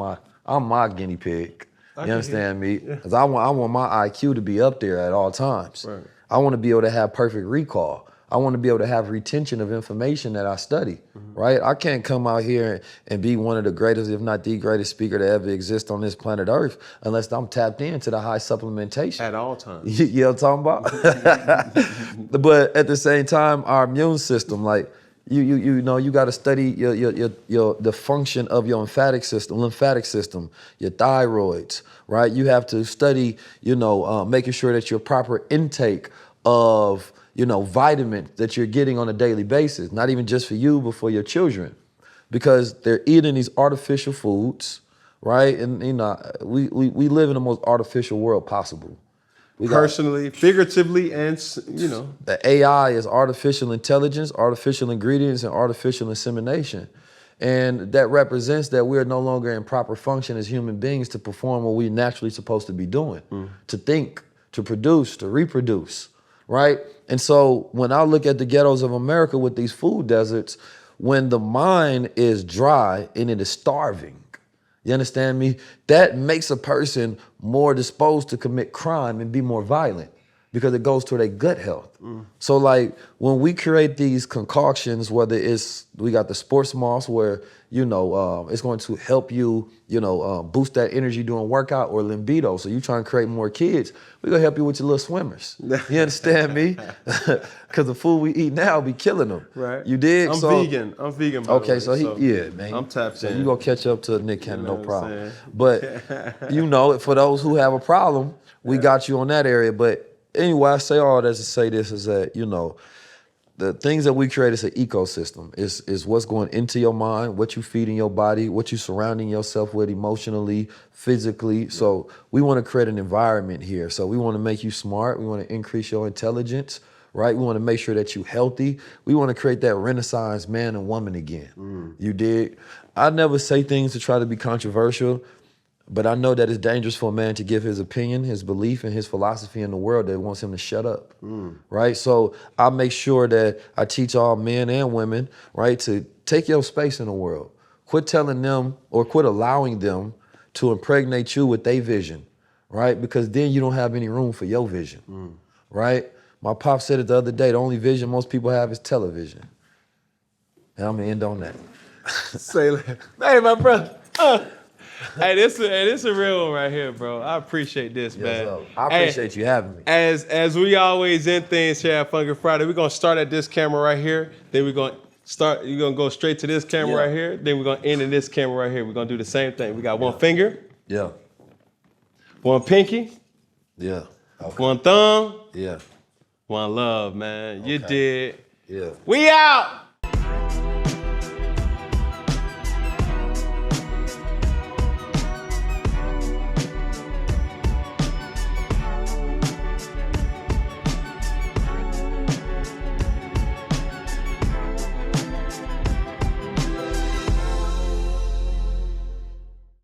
S1: my guinea pig. You understand me? Because I want my IQ to be up there at all times.
S2: Right.
S1: I want to be able to have perfect recall. I want to be able to have retention of information that I study, right? I can't come out here and be one of the greatest, if not the greatest speaker to ever exist on this planet Earth unless I'm tapped into the high supplementation.
S2: At all times.
S1: You know what I'm talking about? But at the same time, our immune system, like, you got to study the function of your lymphatic system, your thyroids, right? You have to study, making sure that your proper intake of, vitamins that you're getting on a daily basis, not even just for you, but for your children, because they're eating these artificial foods, right? And, we live in the most artificial world possible.
S2: Personally, figuratively, and,
S1: The AI is artificial intelligence, artificial ingredients, and artificial insemination. And that represents that we're no longer in proper function as human beings to perform what we're naturally supposed to be doing, to think, to produce, to reproduce, right? And so when I look at the ghettos of America with these food deserts, when the mind is dry and it is starving, you understand me? That makes a person more disposed to commit crime and be more violent because it goes to their gut health. So like when we create these concoctions, whether it's, we got the sports moss where, it's going to help you, boost that energy during workout, or libido. So you trying to create more kids, we're going to help you with your little swimmers. You understand me? Because the food we eat now be killing them.
S2: Right.
S1: You dig?
S2: I'm vegan. I'm vegan, by the way,
S1: So man.
S2: I'm tapped
S1: So
S2: in.
S1: you going to catch up to Nick Cannon, no problem.
S2: saying?
S1: But, for those who have a problem, we got you on that area. But anyway, I say all that to say this is that, the things that we create is an ecosystem. Is what's going into your mind, what you feed in your body, what you surrounding yourself with emotionally, physically. So we want to create an environment here. So we want to make you smart. We want to increase your intelligence, right? We want to make sure that you're healthy. We want to create that Renaissance man and woman again. You dig? I never say things to try to be controversial, but I know that it's dangerous for a man to give his opinion, his belief, and his philosophy in the world that wants him to shut up, right? So I make sure that I teach all men and women, right, to take your space in the world. Quit telling them or quit allowing them to impregnate you with their vision, right? Because then you don't have any room for your vision, right? My pop said it the other day, the only vision most people have is television. And I'm gonna end on that.
S2: Say that. Hey, my brother. Hey, this is a real one right here, bro. I appreciate this, man.
S1: So I appreciate you having me.
S2: As we always end things here at Funky Friday, we're gonna start at this camera right here. Then we're gonna start. You're gonna go straight to this camera right here. Then we're gonna end in this camera right here. We're gonna do the same thing. We got one finger.
S1: Yeah.
S2: One pinky,
S1: Yeah. Okay.
S2: one thumb,
S1: Yeah.
S2: one love, man. You did.
S1: Yeah.
S2: We out.